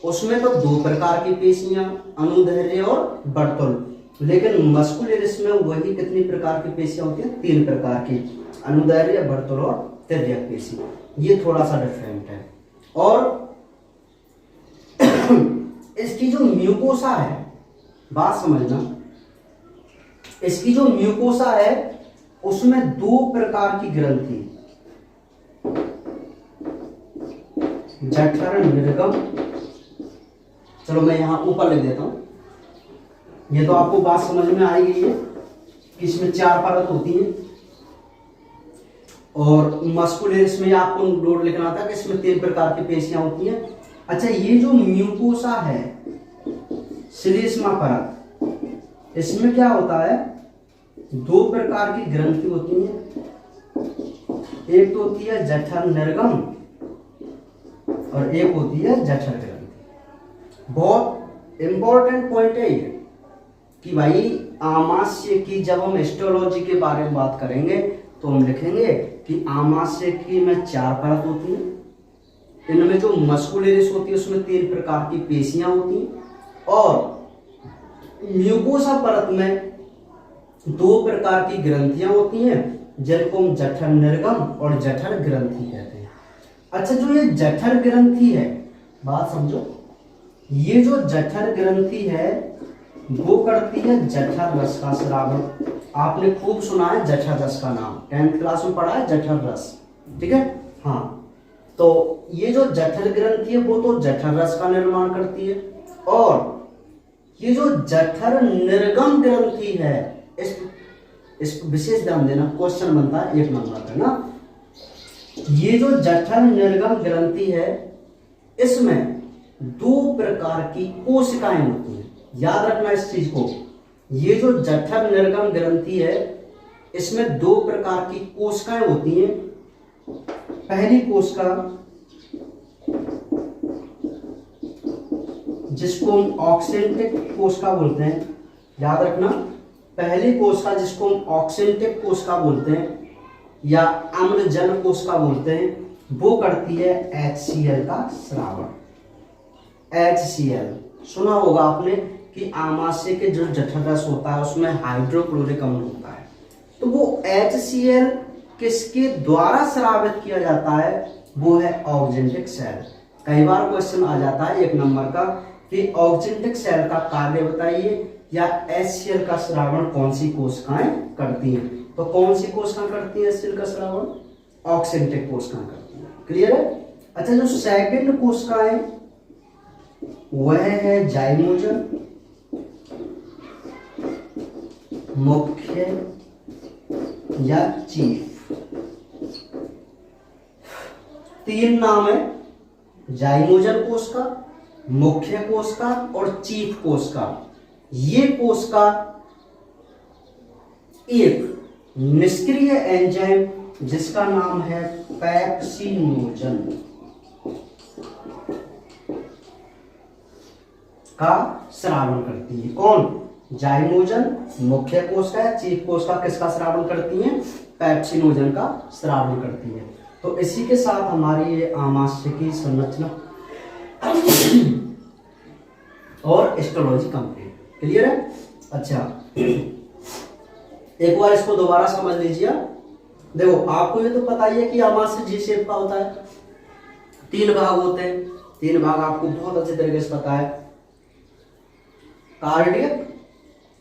उसमें तो 2 प्रकार की पेशियां, अनुदैर्ध्य और वर्तुल, लेकिन मस्कुलेरिस में वही कितनी प्रकार की पेशियां होती हैं, 3 प्रकार की, अनुदैर्ध्य, वर्तुल और तिर्यक पेशी। ये थोड़ा सा डिफरेंट है। और इसकी जो म्यूकोसा है, बात समझना, इसकी जो म्यूकोसा है उसमें 2 प्रकार की ग्रंथि, जठर निर्गम, चलो मैं यहां ऊपर लिख देता हूं, ये तो आपको बात समझ में आई गई है कि इसमें 4 परत होती हैं। और मस्कुलेरिस में आपको नोट लिखना था कि इसमें 3 प्रकार की पेशियां होती हैं। अच्छा, ये जो म्यूकोसा है, श्लेष्मा परत, इसमें क्या होता है, 2 प्रकार की ग्रंथि होती हैं, एक तो होती है जठर निर्गम और एक होती है जठर ग्रंथि। बहुत इंपॉर्टेंट पॉइंट है ये कि भाई आमाशय की जब हम हिस्टोलॉजी के बारे में बात करेंगे तो हम लिखेंगे कि आमाशय की में 4 परत होती हैं, इनमें जो मस्कुलेरिस होती है उसमें 3 प्रकार की पेशियां होती हैं और म्यूकोसा परत में 2 प्रकार की ग्रंथियां होती हैं जिनको हम जठर निर्गम और जठर ग्रंथि कहते हैं। अच्छा, जो ये जठर ग्रंथि है, बात समझो, ये जो जठर ग्रंथि है वो करती है जठर रस का स्रावन। आपने खूब सुना है जठर रस का नाम, 10th क्लास में पढ़ा है जठर रस, ठीक है। हाँ, तो ये जो जठर ग्रंथि है वो तो जठर रस का निर्माण करती है, और ये जो जठर निर्गम ग्रंथि है, इस विशेष ध्यान देना, क्वेश्चन बनता है 1 नंबर का ना। ये जो जठर निर्गम ग्रंथि है इसमें 2 प्रकार की कोशिकाएं होती हैं, याद रखना इस चीज को। ये जो जठर निर्गम ग्रंथि है इसमें 2 प्रकार की कोशिकाएं होती हैं। पहली कोशिका जिसको हम ऑक्सेंटिक कोशिका बोलते हैं, याद रखना, पहली कोशिका जिसको हम ऑक्सेंटिक कोशिका बोलते हैं या अम्लजन कोशिका बोलते हैं, वो करती है HCl का स्रावन। HCl सुना होगा आपने कि आमाशय के जो जठर रस होता है उसमें हाइड्रोक्लोरिक अम्ल होता है, तो वो HCl किसके द्वारा स्रावित किया जाता है, वो है ऑक्जेंटिक सेल। कई बार क्वेश्चन आ जाता है 1 नंबर का कि ऑक्जेंटिक सेल का कार्य बताइए या HCl का स्रावन कौन सी कोशिकाएं करती हैं। तो कौन सी कोशिकाएं करती है HCl का स्रावन, ऑक्जेंटिक कोशिकाएं करती हैं। क्लियर है। अच्छा, जो सेकंड कोशिका है वह है जाइमोजन, मुख्य या चीफ। 3 नाम है, जाइमोजन कोशिका, मुख्य कोशिका और चीफ कोशिका। ये कोशिका एक निष्क्रिय एंजाइम जिसका नाम है पेप्सिनोजन का स्रावन करती है। कौन, जाइमोजन, मुख्य कोशिका या चीफ कोशिका किसका स्रावन करती है, पेप्सिनोजन का स्रावन करती है। तो इसी के साथ हमारी ये आमाशय की संरचना और हिस्टोलॉजी कंप्लीट। क्लियर है। अच्छा, एक बार इसको दोबारा समझ लीजिए। देखो, आपको ये तो पता ही है कि आमाशय जी शेप का होता है, 3 भाग होते हैं। 3 भाग आपको बहुत अच्छे तरीके से पता है, कार्डियक,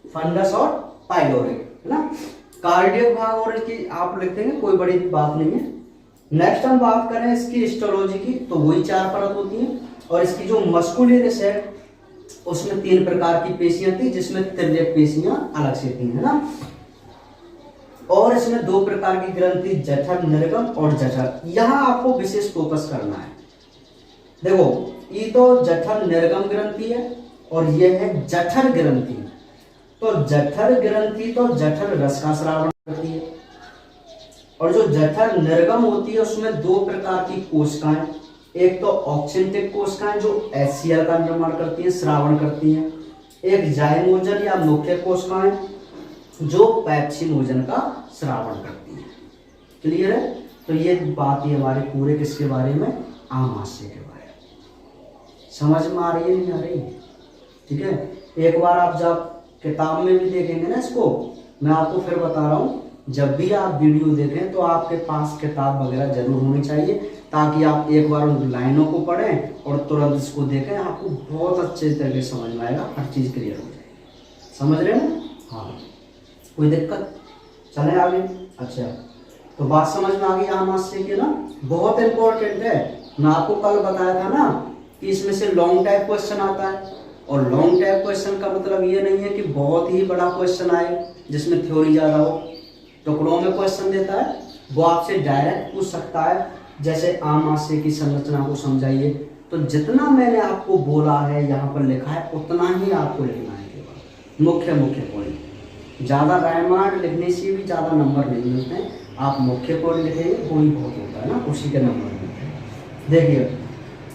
फंडस और पाइलोरिक, है ना। कार्डियक भाग और इसकी आप लिखते हैं, कोई बड़ी बात नहीं है। नेक्स्ट हम बात करें इसकी हिस्टोलॉजी की, तो वही 4 परत होती है। और इसकी जो मस्कुलरिस है उसमें 3 प्रकार की पेशियां थी, जिसमें तिर्यक पेशियां अलग से थी, है ना। और इसमें 2 प्रकार की ग्रंथि, जठर निर्गम और जठर। यहां आपको विशेष फोकस करना है। देखो, ये तो जठर निर्गम ग्रंथि है और ये है जठर ग्रंथि। तो जठर ग्रंथि तो जठर रस का स्रावन करती है, और जो जठर निर्गम होती है उसमें 2 प्रकार की कोशिकाएं, एक तो ऑक्सेंटिक कोशिकाएं जो HCl का निर्माण करती हैं, स्रावन करती हैं, एक जाइमोजन या मुख्य कोशिकाएं जो पेप्सिनोजन का स्रावन करती हैं। क्लियर है। तो ये बात ही हमारे पूरे किसके बारे में, आमाशय के बारे में। समझ में आ रही है, नहीं आ रही, ठीक है। एक बार आप जब किताब में भी देखेंगे ना इसको, मैं आपको फिर बता रहा हूँ, जब भी आप वीडियो देखें तो आपके पास किताब वगैरह जरूर होनी चाहिए, ताकि आप एक बार उन लाइनों को पढ़ें और तुरंत इसको देखें, आपको बहुत अच्छे तरीके से समझ में आएगा, हर चीज़ क्लियर हो जाएगी। समझ रहे हैं ना। हाँ, कोई दिक्कत, चले आगे। अच्छा, तो बात समझ में आ गई आमाशय की ना, बहुत इंपॉर्टेंट है। मैं आपको कल बताया था ना कि इसमें से लॉन्ग टाइप क्वेश्चन आता है, और लॉन्ग टाइप क्वेश्चन का मतलब ये नहीं है कि बहुत ही बड़ा क्वेश्चन आए जिसमें थ्योरी ज़्यादा हो। टुकड़ों में क्वेश्चन देता है, वो आपसे डायरेक्ट पूछ सकता है, जैसे आमाशय की संरचना को समझाइए। तो जितना मैंने आपको बोला है यहाँ पर लिखा है उतना ही आपको लिखना है केवल, मुख्य पॉइंट। ज़्यादा डायमांड लिखने से भी ज़्यादा नंबर नहीं मिलते हैं। आप मुख्य पॉइंट लिखेंगे वही बहुत होता है ना, उसी के नंबर मिलते हैं। देखिए,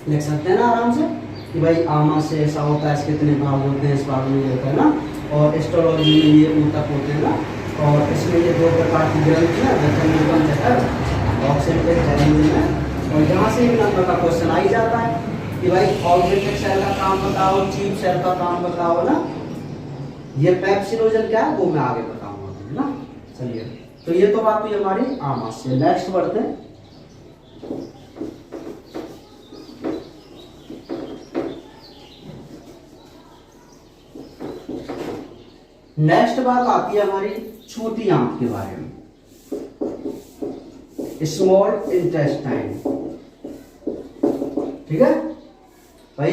लिख सकते हैं ना आराम से कि भाई आमाशय ऐसा होता है, इसके कितने भाग होते हैं, इस भाग में ये होता है ना, और हिस्टोलॉजी में ये ऊतक होते हैं ना, और इसमें ये 2 प्रकार की ग्रंथियां, जठर निर्गम जठर, ऑक्सेंटिक जाइमोजन। और यहाँ से 1 नंबर का क्वेश्चन आ ही जाता है कि भाई ऑक्सेंटिक सेल का काम बताओ, चीफ सेल का काम बताओ ना। ये पेप्सिनोजन क्या है वो मैं आगे बताऊंगा, है ना। चलिए, तो ये तो बात हुई हमारी आमाशय। नेक्स्ट बढ़ते हैं। नेक्स्ट बात आती है हमारी छोटी आंत के बारे में, स्मॉल इंटेस्टाइन। ठीक है भाई,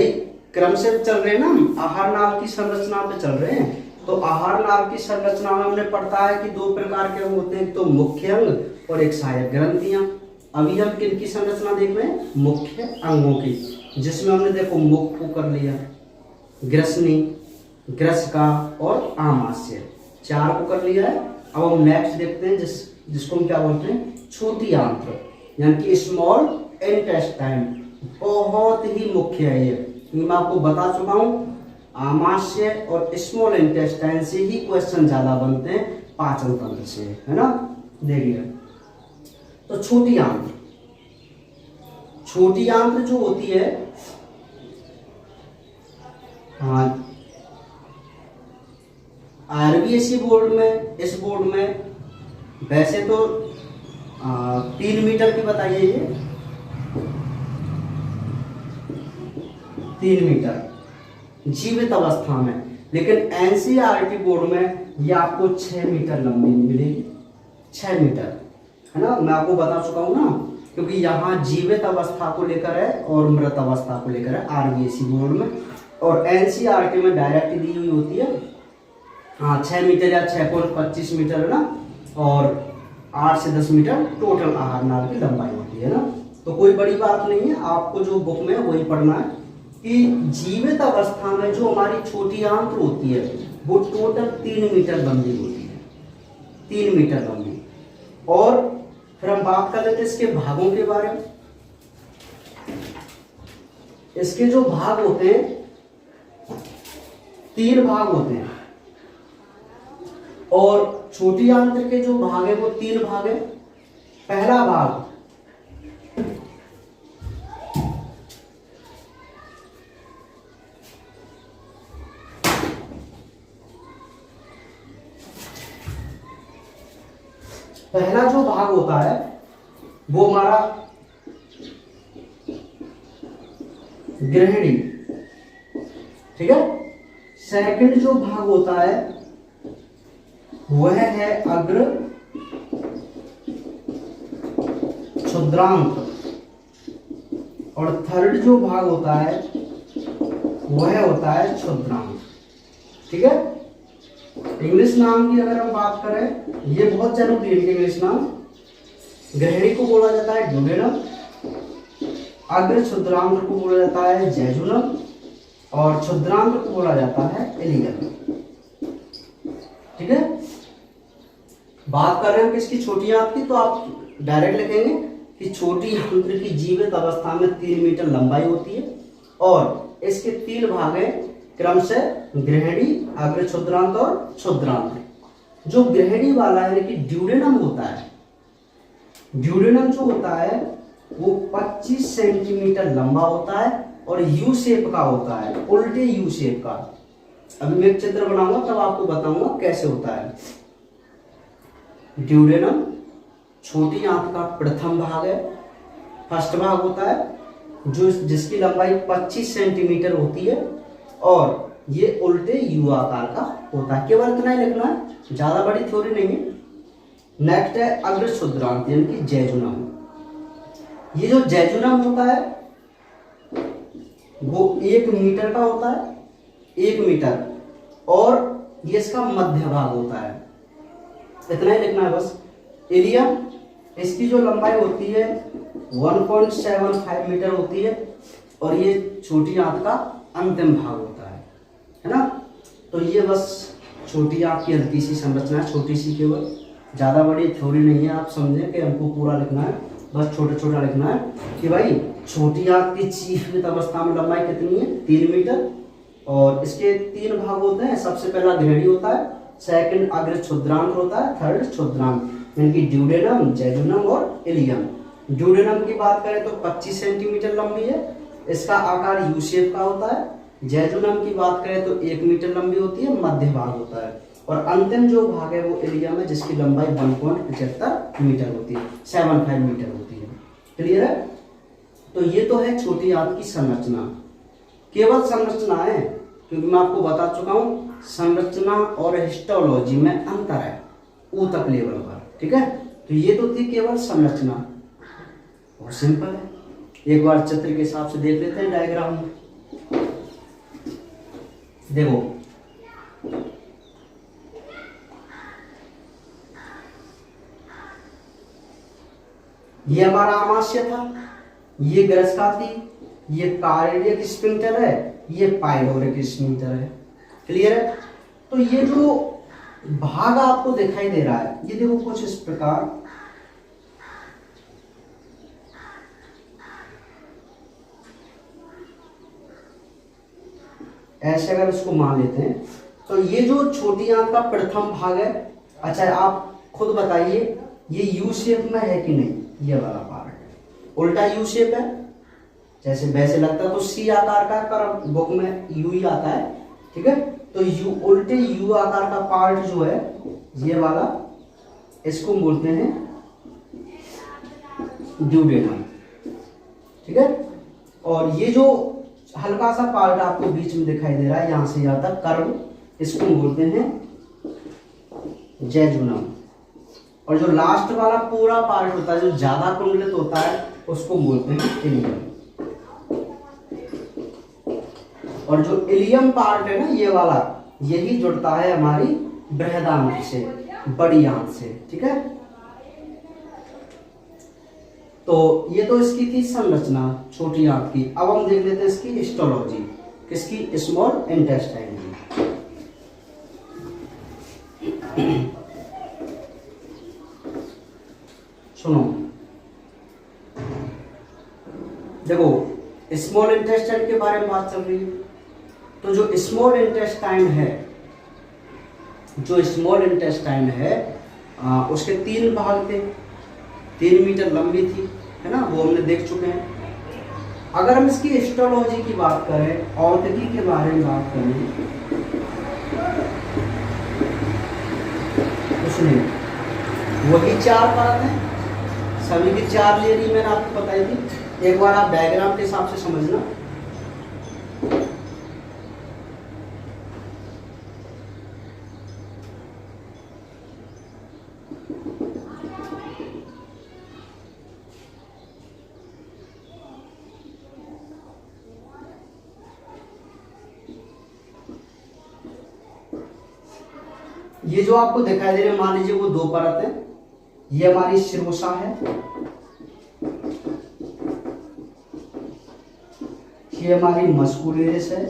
क्रम से चल रहे हैं ना हम, आहार नाल की संरचना पे चल रहे हैं। तो आहार नाल की संरचना में हमने पढ़ता है कि दो प्रकार के अंग होते हैं, एक तो मुख्य अंग और एक सहायक ग्रंथियां। अभी हम किनकी संरचना देख रहे हैं? मुख्य अंगों की, जिसमें हमने देखो मुख को कर लिया, ग्रसनी, ग्रसिका और आमाशय, 4 को कर लिया है। अब हम नेक्स्ट देखते हैं जिसको हम क्या बोलते हैं? छोटी आंत्र, यानी कि स्मॉल इंटेस्टाइन। बहुत ही मुख्य है ये मैं आपको बता चुका हूं। आमाशय और स्मॉल इंटेस्टाइन से ही क्वेश्चन ज्यादा बनते हैं, पाचन तंत्र से, है ना। देखिए, तो छोटी आंत्र, छोटी आंत्र जो होती है, हाँ, आरबीएसई बोर्ड में, इस बोर्ड में वैसे तो 3 मीटर की बताइए, ये 3 मीटर जीवित अवस्था में, लेकिन एनसीईआरटी बोर्ड में ये आपको 6 मीटर लंबी मिलेगी, 6 मीटर, है ना। मैं आपको बता चुका हूं ना, क्योंकि यहाँ जीवित अवस्था को लेकर है और मृत अवस्था को लेकर है आरबीएसई बोर्ड में, और एनसीईआरटी में डायरेक्ट दी हुई होती है। हाँ, 6 मीटर या 6.25 मीटर, है ना, और 8 से 10 मीटर टोटल आहार नाल की लंबाई होती है ना। तो कोई बड़ी बात नहीं है, आपको जो बुक में वही पढ़ना है कि जीवित अवस्था में जो हमारी छोटी आंत्र होती है वो टोटल 3 मीटर लंबी होती है, 3 मीटर लंबी। और फिर हम बात कर लेते हैं इसके भागों के बारे में। इसके जो भाग होते हैं, 3 भाग होते हैं, और छोटी आंत्र के जो भाग है वो 3 भाग है। पहला भाग जो भाग होता है वो हमारा ग्रहणी, ठीक है। सेकंड जो भाग होता है वह है अग्र क्षुद्रांत, और थर्ड जो भाग होता है वह होता है क्षुद्रांत, ठीक है। इंग्लिश नाम की अगर हम बात करें, ये बहुत जरूरी है इंग्लिश नाम। ग्रहणी को बोला जाता है ड्यूडेनम, अग्र क्षुद्रांत को बोला जाता है जैजुनम, और क्षुद्रांत को बोला जाता है इलियम, ठीक है। बात कर रहे हैं किसकी? छोटी आंत की, तो आप डायरेक्ट लिखेंगे कि छोटी आंत्र की जीवित अवस्था में 3 मीटर लंबाई होती है, और इसके 3 भाग हैं क्रम से ग्रहणी, अग्र क्षुद्रांत और क्षुद्रांत। जो ग्रहणी वाला यानी कि ड्यूडेनम होता है, ड्यूडेनम जो होता है वो 25 सेंटीमीटर लंबा होता है और यू शेप का होता है, उल्टे यू शेप का। अभी मैं एक चित्र बनाऊंगा तब आपको बताऊंगा कैसे होता है। ड्यूडेनम छोटी आंत का प्रथम भाग है, फर्स्ट भाग होता है जो जिसकी लंबाई 25 सेंटीमीटर होती है, और ये उल्टे यू आकार का होता है। केवल इतना ही लिखना है, ज्यादा बड़ी थ्योरी नहीं है। नेक्स्ट है अग्र क्षुद्रांत यानी कि जैजुनम। ये जो जैजुनम होता है वो 1 मीटर का होता है, 1 मीटर, और ये इसका मध्य भाग होता है। इतना ही लिखना है बस। इलियम, इसकी जो लंबाई होती है 1.75 मीटर होती है, और ये छोटी आंत का अंतिम भाग होता है ना। तो ये बस छोटी आंत की हल्की सी संरचना है, छोटी सी, केवल, ज़्यादा बड़ी थ्योरी नहीं है। आप समझें कि हमको पूरा लिखना है, बस छोटा छोटा लिखना है कि भाई छोटी आंत की जीवित अवस्था में लंबाई कितनी है? 3 मीटर, और इसके 3 भाग होते हैं। सबसे पहला ग्रहणी होता है, सेकंड अग्र क्षुद्रांत होता है, थर्ड क्षुद्रांत, यानी कि ड्यूडेनम, जैजुनम और इलियम। ड्यूडेनम की बात करें तो 25 सेंटीमीटर लंबी है, इसका आकार यू शेप का होता है। जैजुनम की बात करें तो 1 मीटर लंबी होती है, मध्य भाग होता है, और अंतिम जो भाग है वो इलियम है, जिसकी लंबाई 1.75 मीटर होती है, 75 मीटर होती है। क्लियर है? तो ये तो है छोटी आंत की संरचना, केवल संरचना है, क्योंकि मैं आपको बता चुका हूं संरचना और हिस्टोलॉजी में अंतर है ऊतक लेवल पर, ठीक है। तो ये तो थी केवल संरचना, और सिंपल है। एक बार चित्र के हिसाब से देख लेते हैं डायग्राम में। देखो ये हमारा आमाशय था, ये ग्रस्का थी, ये कार्डियक स्फिंक्टर है, ये पाइलोरिक स्फिंक्टर है। क्लियर है। तो ये जो भाग आपको दिखाई दे रहा है ये देखो कुछ इस प्रकार, ऐसे अगर इसको मान लेते हैं तो ये जो छोटी आंत का प्रथम भाग है, अच्छा आप खुद बताइए ये यू शेप में है कि नहीं, ये वाला पार्ट उल्टा यू शेप है, जैसे वैसे लगता है तो सी आकार का, पर बुक में यू ही आता है, ठीक है। तो यू उल्टे यू आकार का पार्ट जो है ये वाला, इसको बोलते हैं ड्यूडेनम, ठीक है। और ये जो हल्का सा पार्ट आपको बीच में दिखाई दे रहा है यहां से यहां तक कर्व, इसको बोलते हैं जेजुनम। और जो लास्ट वाला पूरा पार्ट होता है जो ज्यादा कुंडलित होता है उसको बोलते हैं इलियम। और जो इलियम पार्ट है ना ये वाला, यही जुड़ता है हमारी बृहदांत्र से, बड़ी आंत से, ठीक है। तो ये तो इसकी थी संरचना छोटी आंत की। अब हम देख लेते हैं इसकी हिस्टोलॉजी, किसकी, स्मॉल इंटेस्टाइन की। सुनो देखो स्मॉल इंटेस्टाइन के बारे में बात चल रही है। तो जो स्मॉल इंटेस्टाइन है, जो स्मॉल इंटेस्टाइन है उसके 3 भाग थे, 3 मीटर लंबी थी, है ना, वो हमने देख चुके हैं। अगर हम इसकी हिस्टोलॉजी की बात करें, औतकी के बारे में बात करें, उसमें वही 4 परत हैं, सभी की 4 लेयर ही मैंने आपको बताई थी। एक बार आप डायग्राम के हिसाब से समझना। ये जो आपको दिखाई दे रहे हैं मान लीजिए वो 2 परत है, ये हमारी शिरोसा है, ये हमारी मस्कुलेरिस है,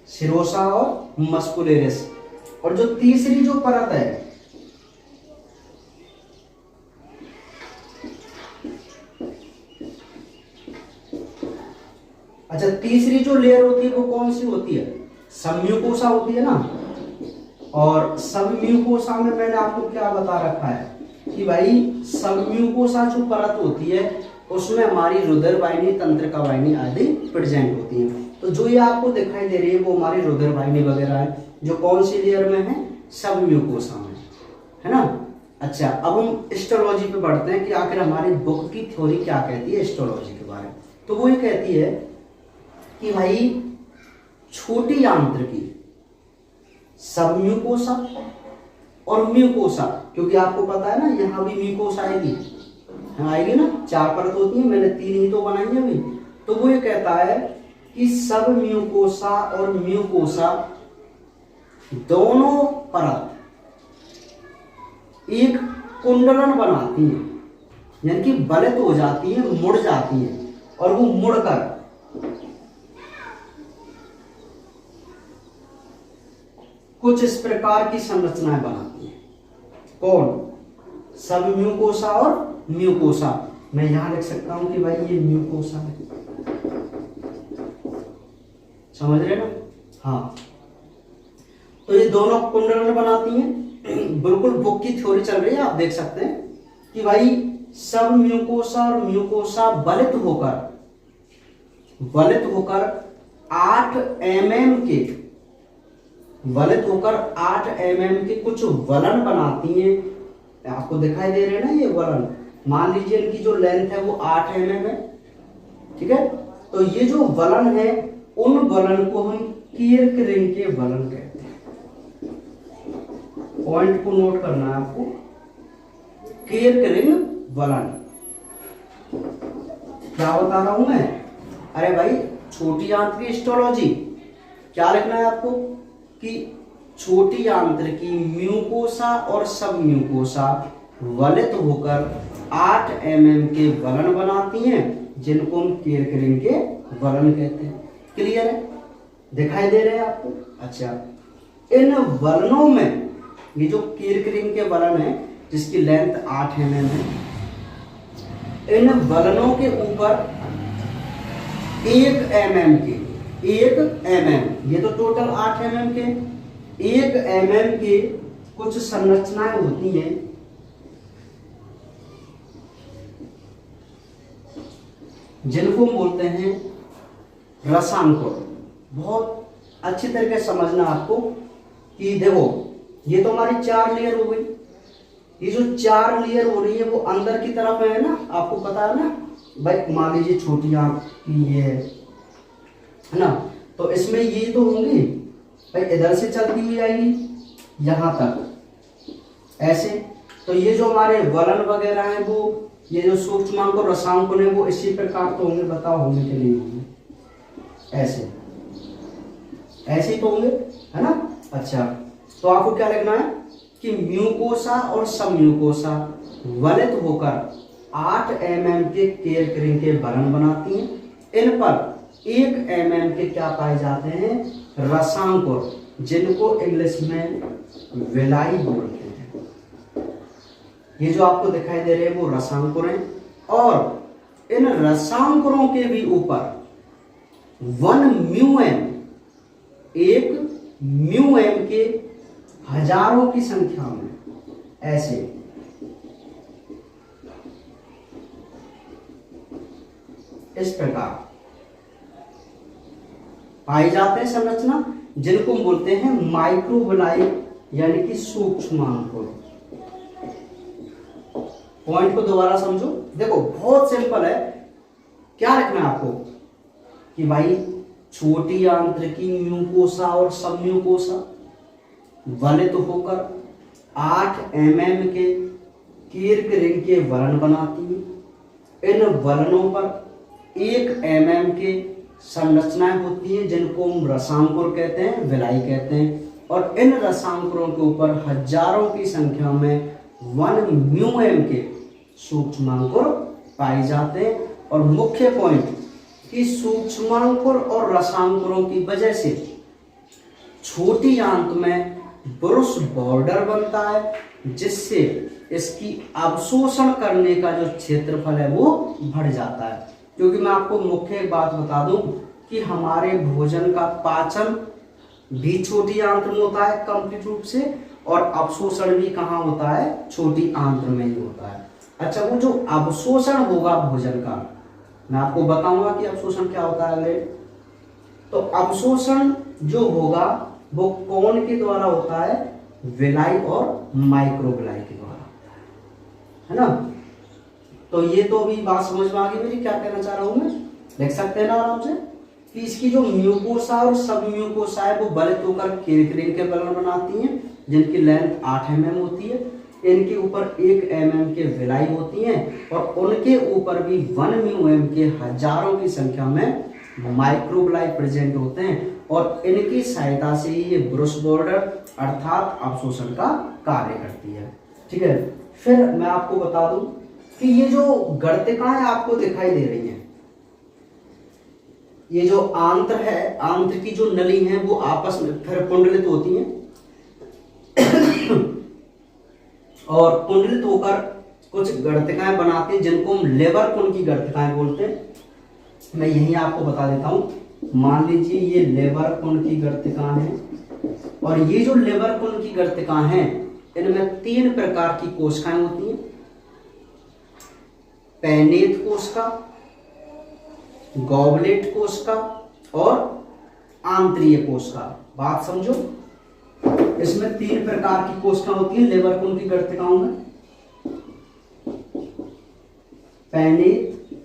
शिरोसा और मस्कुलेरिस। और जो तीसरी जो परत है अच्छा तीसरी जो लेयर होती है वो कौन सी होती है, सबम्यूकोसा होती है ना। और सबम्यूकोसा में मैंने आपको क्या बता रखा है कि भाई सबम्यूकोसा जो परत होती है उसमें हमारी रुधिर वाहिनी, तंत्रिका वाहिनी आदि प्रेजेंट होती हैं। तो जो ये आपको दिखाई दे रही है वो हमारी रुधिर वाहिनी वगैरह है, जो कौन सी लेयर में है, सबम्यूकोसा में, है ना। अच्छा अब हम हिस्टोलॉजी पे बढ़ते हैं कि आखिर हमारी बुक की थ्योरी क्या कहती है हिस्टोलॉजी के बारे में। तो वो ये कहती है कि भाई छोटी आंत्र की सबम्यूकोसा और म्यूकोसा, क्योंकि आपको पता है ना यहाँ भी म्यूकोसा आएगी, आएगी ना, 4 परत होती है, मैंने 3 ही तो बनाई है अभी। तो वो ये कहता है कि सब म्यूकोसा और म्यूकोसा दोनों परत एक कुंडलन बनाती हैं, यानी कि बलित हो जाती है, मुड़ जाती है, और वो मुड़कर कुछ इस प्रकार की संरचनाएं बनाती हैं। कौन, सब म्यूकोसा और म्यूकोसा। मैं यहां लिख सकता हूं कि भाई ये म्यूकोसा है, समझ रहे ना। हाँ तो ये दोनों कुंडलन बनाती हैं, बिल्कुल बुक की थ्योरी चल रही है, आप देख सकते हैं कि भाई सब म्यूकोसा और म्यूकोसा बलित होकर 8 mm के, वलित होकर 8 mm के कुछ वलन बनाती हैं। आपको दिखाई दे रहे हैं ना ये वलन, मान लीजिए इनकी जो लेंथ है वो 8 mm है, ठीक है। तो ये जो वलन है उन वलन को हम किर्क रिंग के वलन कहते हैं। पॉइंट को नोट करना है आपको, किर्क रिंग वलन। क्या बता रहा हूं मैं? अरे भाई छोटी आंत्र की हिस्टोलॉजी क्या लिखना है आपको कि छोटी आंत्र की म्यूकोसा और सब म्यूकोसा वलित होकर 8 mm के वलन बनाती हैं, जिनको हम किर्क रिंग के वलन कहते हैं। क्लियर है? दिखाई दे रहे हैं आपको? अच्छा, इन वलनों में ये जो किर्क रिंग के वलन है जिसकी लेंथ 8 mm है, इन वलनों के ऊपर 1 mm के 1 mm, ये तो टोटल 8 mm के 1 mm के कुछ संरचनाएं होती हैं जिनको हम बोलते हैं रसांकुर। बहुत अच्छी तरीके से समझना आपको कि देखो ये तो हमारी 4 लेयर हो गई। ये जो 4 लेयर हो रही है वो अंदर की तरफ है ना, आपको पता है ना भाई। मान लीजिए छोटी आंख की ये है ना, तो इसमें ये तो होंगी भाई, इधर से चलती हुई आएगी यहां तक ऐसे। तो ये जो हमारे वलन वगैरह है वो, ये जो सूक्ष्मांक और रसांकुर है वो इसी प्रकार तो होंगे, बताओ होंगे कि नहीं होंगे? ऐसे ऐसे ही तो होंगे, है ना। अच्छा, तो आपको क्या लिखना है कि म्यूकोसा और सब म्यूकोसा वलित होकर 8 mm के किर्क रिंग के वलन बनाती हैं। इन पर 1 mm के क्या पाए जाते हैं? रसांकुर, जिनको इंग्लिश में विलाई बोलते हैं। ये जो आपको दिखाई दे रहे हैं वो रसांकुर हैं, और इन रसांकुरों के भी ऊपर 1 म्यूएम, 1 म्यूएम के हजारों की संख्या में ऐसे इस प्रकार पाए जाते हैं संरचना, जिनको हम बोलते हैं माइक्रोविलाई यानी कि सूक्ष्मांकुर। पॉइंट को दोबारा समझो, देखो बहुत सिंपल है। क्या रखना है आपको कि भाई छोटी आंत्र की म्यूकोसा और सब म्यूकोसा वलित होकर 8 mm के किर्क रिंग के वलन बनाती है। इन वलनों पर 1 mm के संरचनाएं होती हैं जिनको हम रसांकुर कहते हैं, विलाई कहते हैं, और इन रसांकुरों के ऊपर हजारों की संख्या में 1 म्यूएम के सूक्ष्मांकुर पाए जाते हैं। और मुख्य पॉइंट कि सूक्ष्मांकुर और रसांकुरों की वजह से छोटी आंत में ब्रुश बॉर्डर बनता है, जिससे इसकी अवशोषण करने का जो क्षेत्रफल है वो बढ़ जाता है। क्योंकि मैं आपको मुख्य एक बात बता दूं कि हमारे भोजन का पाचन भी छोटी आंत्र में होता है कंप्लीट रूप से, और अवशोषण भी कहाँ होता है? छोटी आंत्र में ही होता है। अच्छा, वो जो अवशोषण होगा भोजन का, मैं आपको बताऊंगा कि अवशोषण क्या होता है अगले। तो अवशोषण जो होगा वो कौन के द्वारा होता है? विलाई और माइक्रोविलाई के द्वारा होता है ना। तो ये तो अभी बात समझ में आ गई मेरी, क्या कहना चाह रहा हूं मैं? देख सकते हैं ना आराम से कि इसकी जो म्यूकोसा और सब म्यूकोसा है वो वलित होकर किर्क रिंग के वलन बनाती हैं, जिनकी लेंथ 8 mm होती है। इनके ऊपर 1 mm के विलाई होती हैं, और उनके ऊपर भी 1 म्यूएम के हजारों की संख्या में माइक्रोविलाई प्रेजेंट होते हैं, और इनकी सहायता से ही ये ब्रुश बॉर्डर अर्थात अवशोषण का कार्य करती है। ठीक है, फिर मैं आपको बता दूं कि ये जो गर्तिकाएं आपको दिखाई दे रही हैं, ये जो आंत्र है, आंत्र की जो नली है वो आपस में फिर कुंडलित होती हैं और कुंडलित होकर कुछ गर्तिकाएं बनाती हैं, जिनको हम लेबर कुंड की गर्तिकाएं बोलते हैं। मैं यही आपको बता देता हूं। मान लीजिए ये लेबर कुंड की गर्तिकाएं हैं, और ये जो लेबर कुंड की गर्तिकाएं हैं इनमें 3 प्रकार की कोशिकाएं होती हैं। पैनेत कोशिका, गॉबलेट कोशिका और आंतरीय कोशिका। बात समझो, इसमें 3 प्रकार की कोशिका होती हैं लेबर कुंड की गर्तिकाओं में। पैनेत,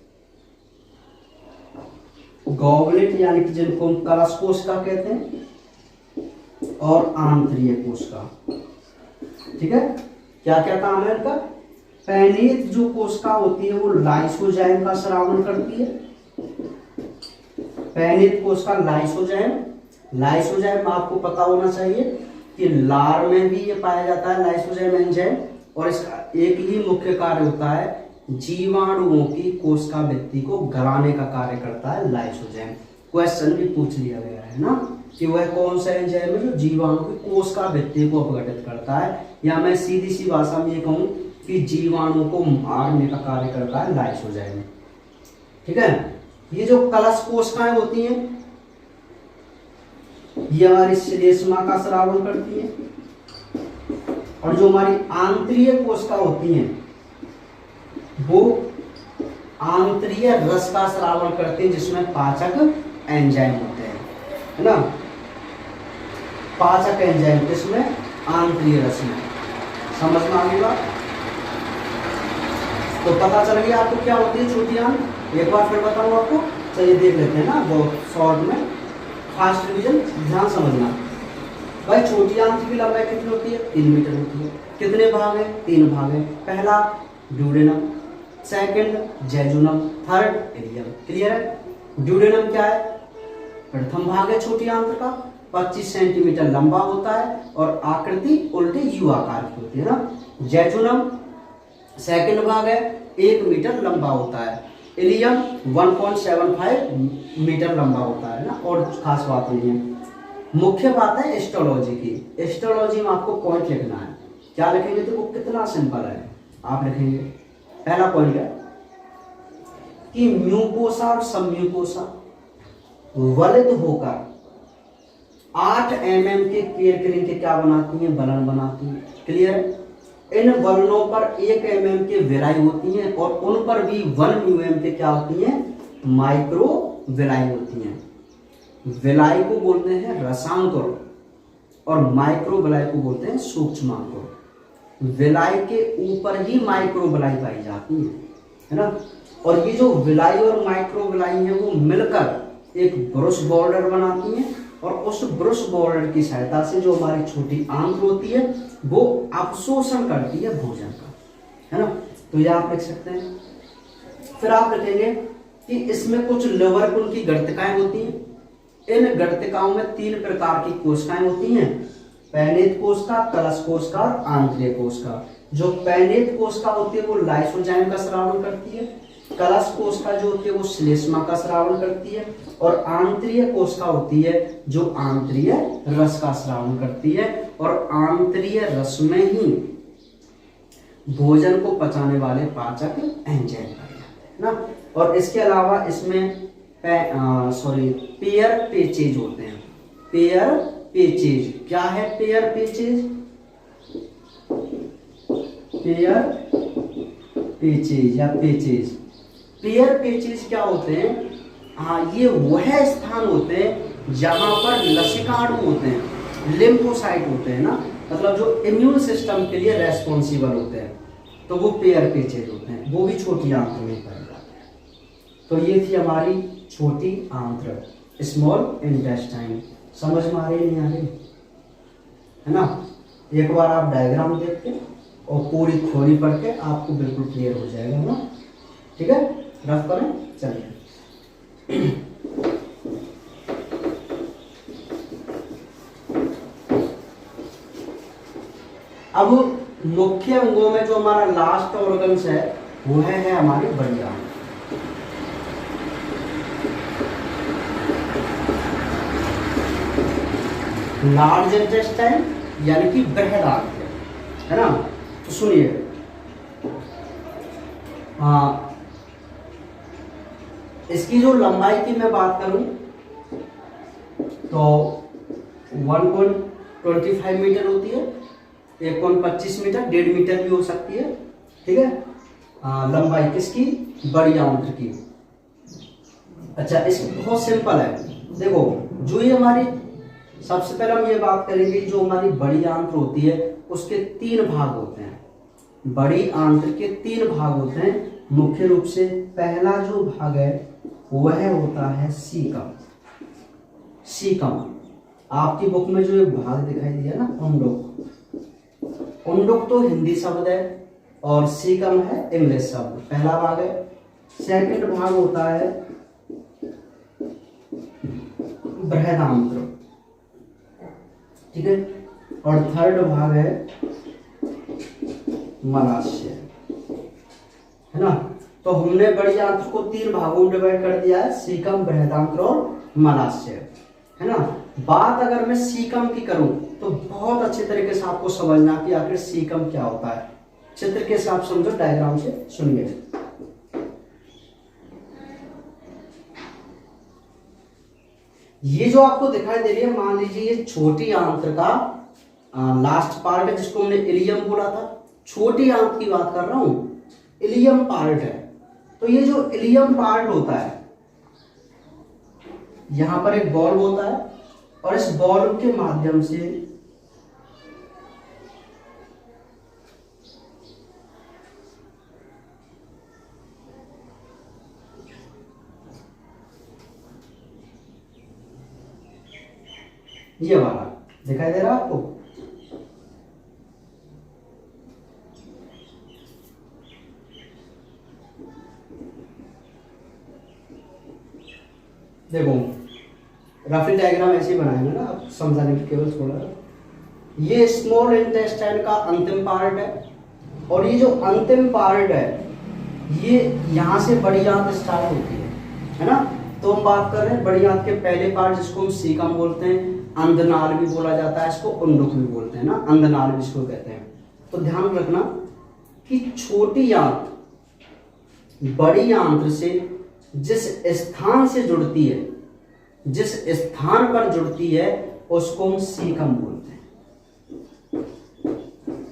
गॉबलेट यानी कि जिनको हम कलश कोशिका कहते हैं, और आंतरीय कोशिका। ठीक है, क्या क्या काम है इनका? पैनीत जो कोशिका होती है वो लाइसोजाइम का स्रावन करती है। पैनीत कोशिका लाइसोजाइम, लाइसोजाइम आपको पता होना चाहिए कि लार में भी ये पाया जाता है लाइसोजाइम एंजाइम, और इसका एक ही मुख्य कार्य होता है, जीवाणुओं की कोशिका भित्ति को गलाने का कार्य करता है लाइसोजाइम। क्वेश्चन भी पूछ लिया गया है ना कि वह कौन सा एंजाइम है जो जीवाणु की कोशिका भित्ति को अपघटित करता है, या मैं सीधी सी भाषा में ये कहूँ कि जीवाणु को मारने का कार्य करता है लाइसोजाइम। ठीक है, ये जो कलश कोशिकाएं होती हैं ये हमारी श्लेष्मा का स्रावन करती है, और जो हमारी आंतरीय कोशिका होती हैं वो आंतरीय रस का स्रावन करते हैं, जिसमें पाचक एंजाइम होते हैं, है ना। पाचक एंजाइम किसमें? आंतरीय रस में। समझ में आ गई बात? तो पता चल गया आपको क्या होती है छोटी आंत। एक बार फिर बताऊं आपको, चलिए देख लेते हैं ना बहुत शॉर्ट में, फास्ट रिवीजन, ध्यान समझना भाई। छोटी आंत की लंबाई कितनी होती है? 3 मीटर होती है। कितने भाग हैं? 3 भाग हैं। पहला duodenum, second jejunum, third ileum. Clear है? ड्यूडेनम क्या है? प्रथम भाग है छोटी आंत का, 25 सेंटीमीटर लंबा होता है और आकृति उल्टे यू आकार की होती है ना। जेजुनम सेकंड भाग है, 1 मीटर लंबा होता है। इलियम 1.75 मीटर लंबा होता है ना, और खास बात नहीं है। मुख्य बात है एस्ट्रोलॉजी की। एस्ट्रोलॉजी में आपको पॉइंट लिखना है। क्या लिखेंगे? तो वो कितना सिंपल है, आप लिखेंगे पहला पॉइंट है कि म्यूकोसा और सबम्यूकोसा वलित होकर 8 mm के केरकरिन के क्या बनाती हैं? बलन बनाती हैं। क्लियर? इन बलनों पर 1 mm के विलाई होती हैं, और उन पर भी 1 mm के क्या होती हैं? माइक्रो विलाई होती हैं। विलाई को बोलते हैं रसांकुर, और माइक्रो विलाई को बोलते हैं सूक्ष्मांकुर। विलाई के ऊपर ही माइक्रो विलाई पाई जाती है ना। और ये जो विलाई और माइक्रो विलाई है वो मिलकर एक ब्रुश बॉर्डर बनाती हैं, और उस ब्रुश बॉर्डर की सहायता से जो हमारी छोटी आंत होती है वो अवशोषण करती है भोजन का, है ना। तो ये आप लिख सकते हैं। फिर आप लिखेंगे कि इसमें कुछ लोअर कुल की गर्तिकाएं होती हैं। इन गर्तिकाओं में 3 प्रकार की कोशिकाएं होती हैं, पैनीत कोशिका, कलश कोशिका और आंतरीय कोशिका। जो पैनीत कोशिका होती है वो लाइसोजाइम का स्रावन करती है, कलश कोशिका जो होती है वो श्लेष्मा का स्रावन करती है, और आंतरीय कोशिका होती है जो आंतरीय रस का स्रावन करती है, और आंतरीय रस में ही भोजन को पचाने वाले पाचक एंजाइम पाए जाते हैं ना। और इसके अलावा इसमें पेयर पेचेज होते हैं। पेयर पेचेज क्या है? पेयर पेचेज, पेयर पेचेज या पेचेज। पेयर पेचेज क्या होते हैं? हाँ, ये वह स्थान होते हैं जहां पर लसिकाणु होते हैं, लिम्फोसाइट होते हैं ना, मतलब जो इम्यून सिस्टम के लिए रेस्पॉन्सिबल होते हैं, तो वो पेयर पेचेज होते हैं। वो भी छोटी आंत में पाए जाते हैं। तो ये थी हमारी छोटी आंत्र, स्मॉल इंटेस्टाइन। समझ में आ रही नहीं आ रही है ना? एक बार आप डायग्राम देख के और पूरी थ्योरी पढ़ के आपको बिल्कुल क्लियर हो जाएगा ना। ठीक है, रफ करें। चलिए अब मुख्य अंगों में जो हमारा लास्ट ऑर्गन्स है वो है हमारी बड़ी आंत। लार्ज इंटेस्टाइन यानी कि बृहद आंत है ना। तो सुनिए, इसकी जो लंबाई की मैं बात करूं तो 1.25 मीटर होती है, 1.25 मीटर, 1.5 मीटर भी हो सकती है। ठीक है, लंबाई किसकी? बड़ी आंत की। अच्छा, इसकी बहुत सिंपल है। देखो, जो ये हमारी सबसे पहले हम ये बात करेंगे, जो हमारी बड़ी आंत्र होती है उसके 3 भाग होते हैं। बड़ी आंत्र के 3 भाग होते हैं मुख्य रूप से। पहला जो भाग है वह होता है सीकम। सीकम आपकी बुक में जो ये भाग दिखाई दिया ना, उंडुक, उंडुक तो हिंदी शब्द है और सीकम है इंग्लिश शब्द, पहला भाग है। सेकंड भाग होता है बृहदांत्र, ठीक है, और थर्ड भाग है मलाशय, है ना। तो हमने बड़ी आंत्र को 3 भागों में डिवाइड कर दिया है, सीकम, बृहदांत्र और मलाशय, है ना। बात अगर मैं सीकम की करूं तो बहुत अच्छे तरीके से आपको समझना कि आखिर सीकम क्या होता है। चित्र के साथ समझो, डायग्राम से सुनिए। ये जो आपको दिखाई दे रही है, मान लीजिए ये छोटी आंत्र का लास्ट पार्ट है जिसको हमने इलियम बोला था। छोटी आंत की बात कर रहा हूं, इलियम पार्ट है। तो ये जो इलियम पार्ट होता है, यहां पर एक बॉल होता है और इस बॉल के माध्यम से ये वाला दिखाई दे रहा है आपको, देखो रफली डायग्राम ऐसे ही बनाएंगे ना, आप समझाने की केवल थोड़ा। ये स्मॉल इंटेस्टाइन का अंतिम पार्ट है और ये जो अंतिम पार्ट है ये यहां से बड़ी आंत स्टार्ट होती है ना। तो हम बात कर रहे हैं बड़ी आंत के पहले पार्ट जिसको हम सीकम बोलते हैं, अंधनाल भी बोला जाता है इसको, उंडुक भी बोलते हैं ना, अंधनाल भी इसको कहते हैं। तो ध्यान रखना कि छोटी आंत बड़ी आंत से जिस स्थान से जुड़ती है, जिस स्थान पर जुड़ती है उसको हम सीकम बोलते हैं,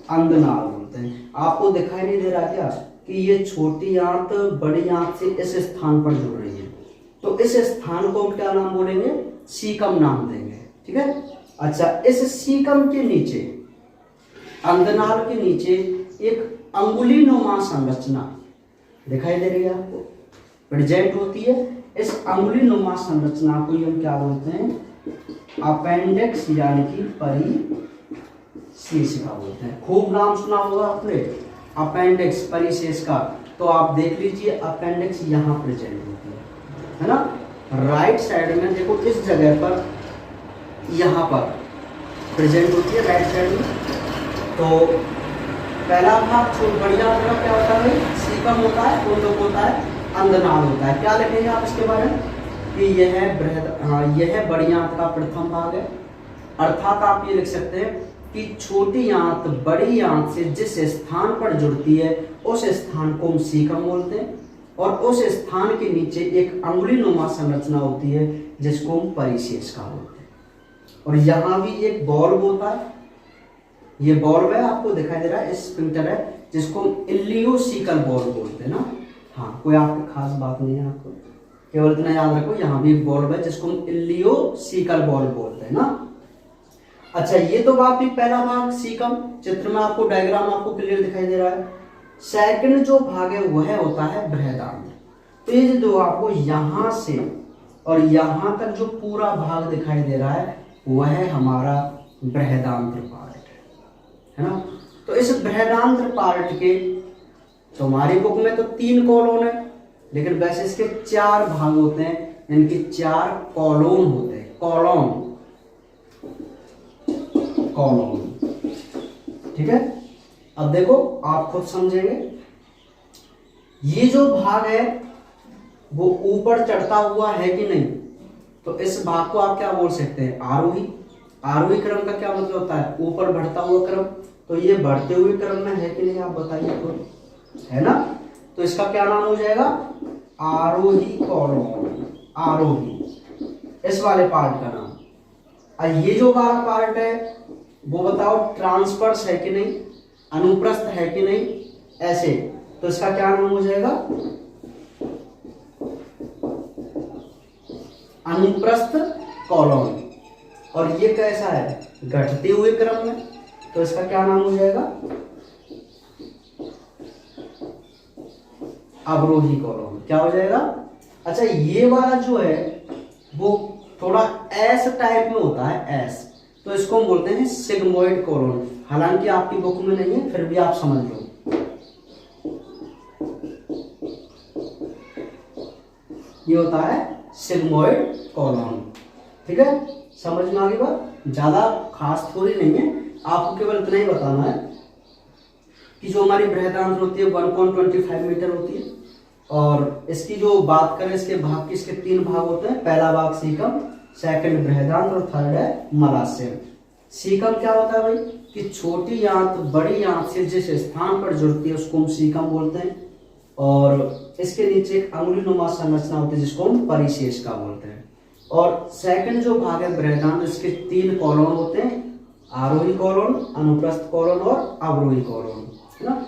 अंधनाल बोलते हैं। आपको दिखाई नहीं दे रहा क्या कि ये छोटी आंत बड़ी आंत से इस स्थान पर जुड़ रही है, तो इस स्थान को हम क्या नाम बोलेंगे, सीकम नाम देंगे, ठीक है। अच्छा, इस सीकम के नीचे, अंधनाल के नीचे एक अंगुली नुमा संरचना दिखाई दे रही है आपको, प्रेजेंट होती है। इस अंगुली नुमा संरचना को हम क्या बोलते हैं, अपेंडिक्स यानी कि परिशेषिका बोलते हैं। खूब नाम सुना होगा आपने, अपेंडिक्स, परिशेषिका। तो आप देख लीजिए अपेंडिक्स यहाँ प्रेजेंट होती है ना। राइट साइड में देखो, इस जगह पर यहाँ पर प्रेजेंट होती है राइट साइड में। तो पहला भाग बढ़िया क्या होता है, सीकम होता है, उंडुक होता है, अंधनाल होता है। क्या लिखेंगे आप इसके बारे में कि यह बड़ी आंत का प्रथम भाग है। अर्थात आप ये लिख सकते हैं कि छोटी आंत बड़ी आंत से जिस स्थान पर जुड़ती है उस स्थान को हम सीकम बोलते हैं, और उस स्थान के नीचे एक अंगुली नुमा संरचना होती है जिसको हम परिशेषिका बोलते हैं। और यहाँ भी एक बॉल होता है, ये बॉल है आपको दिखाई दे रहा है, स्फिंक्टर है जिसको हम इलियोसिकल बॉल बोलते हैं ना। हाँ, कोई आपकी खास बात नहीं है, आपको केवल इतना याद रखो, यहाँ भी एक बॉल है जिसको हम इलियोसिकल बॉल बोलते हैं ना। अच्छा, ये तो बात भी पहला भाग सीकम, चित्र में आपको डायग्राम आपको क्लियर दिखाई दे रहा है। सेकंड जो भाग है वह होता है बृहदांत्र। तो ये जो आपको यहाँ से और यहाँ तक जो पूरा भाग दिखाई दे रहा है वह हमारा बृहदांत्र पार्ट है ना। तो इस बृहदांत्र पार्ट के, तो हमारी बुक में तो 3 कॉलोन है, लेकिन वैसे इसके 4 भाग होते हैं, इनके 4 कॉलोन होते हैं, कॉलोन, ठीक है। अब देखो आप खुद समझेंगे, ये जो भाग है वो ऊपर चढ़ता हुआ है कि नहीं, तो इस भाग को आप क्या बोल सकते हैं, आरोही। आरोही क्रम का क्या मतलब होता है, ऊपर बढ़ता हुआ क्रम। तो ये बढ़ते हुए क्रम में है कि नहीं, आप बताइए खुद, है ना। तो इसका क्या नाम हो जाएगा, आरोही कॉलोन, आरोही, इस वाले पार्ट का नाम। और ये जो वाला पार्ट है वो बताओ ट्रांसवर्स है कि नहीं, अनुप्रस्थ है कि नहीं, ऐसे, तो इसका क्या नाम हो जाएगा, अनुप्रस्थ कॉलोन। और ये कैसा है, घटते हुए क्रम में, तो इसका क्या नाम हो जाएगा, अवरोही कॉलोन। क्या हो जाएगा, अच्छा ये वाला जो है वो थोड़ा एस टाइप में होता है, एस, तो इसको हम बोलते हैं सिग्मोइड कोलोन। हालांकि आपकी बुक में नहीं है, फिर भी आप समझ लो। ये होता है सिग्मोइड कोलोन। ठीक है, समझ में आ गई बात? ज्यादा खास थोड़ी नहीं है, आपको केवल इतना ही बताना है कि जो हमारी बृहदांत्र होती है 1.25 मीटर होती है, और इसकी जो बात करें इसके भाग की, इसके 3 भाग होते हैं। पहला भाग सीकम, सेकंड बृहदांत्र और थर्ड है मलाशय। सीकम क्या होता है भाई कि छोटी आंत बड़ी आंत से जिस स्थान पर जुड़ती है उसको हम सीकम बोलते हैं, और इसके नीचे एक अंगुलीनुमा संरचना होती है जिसको हम परिशेषिका बोलते हैं। और सेकंड जो भाग है बृहदांत्र, इसके 3 कॉलोन होते हैं, आरोही कॉलोन, अनुप्रस्थ कॉलोन और अवरोही कॉलोन, है ना।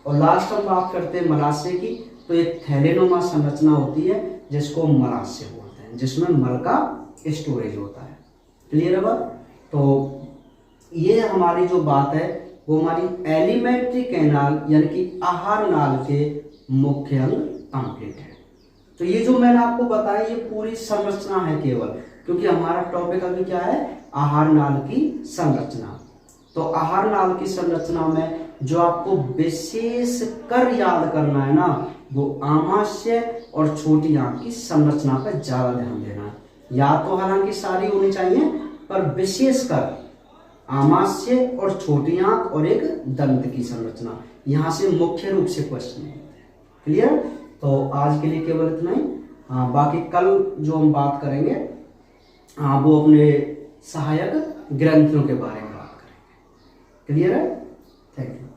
और लास्ट हम बात करते हैं मलाशय की, तो एक थैलेनुमा संरचना होती है जिसको मलाशय बोलते हैं, जिसमें मल का स्टोरेज होता है। क्लियर है बात? तो ये हमारी जो बात है वो हमारी एलिमेंट्री कैनाल यानी कि आहार नाल के मुख्य अंग कंप्लीट है। तो ये जो मैंने आपको बताया ये पूरी संरचना है केवल, क्योंकि हमारा टॉपिक अभी क्या है, आहार नाल की संरचना। तो आहार नाल की संरचना में जो आपको विशेष कर याद करना है ना, वो आमाशय और छोटी आंत की संरचना पर ज्यादा ध्यान देना है। या तो हालांकि सारी होनी चाहिए, पर विशेषकर आमाशय और छोटी आंत और एक दंत की संरचना, यहां से मुख्य रूप से क्वेश्चन होते हैं। क्लियर? तो आज के लिए केवल इतना ही। बाकी कल जो हम बात करेंगे वो अपने सहायक ग्रंथियों के बारे में बात करेंगे। क्लियर है? Thank you.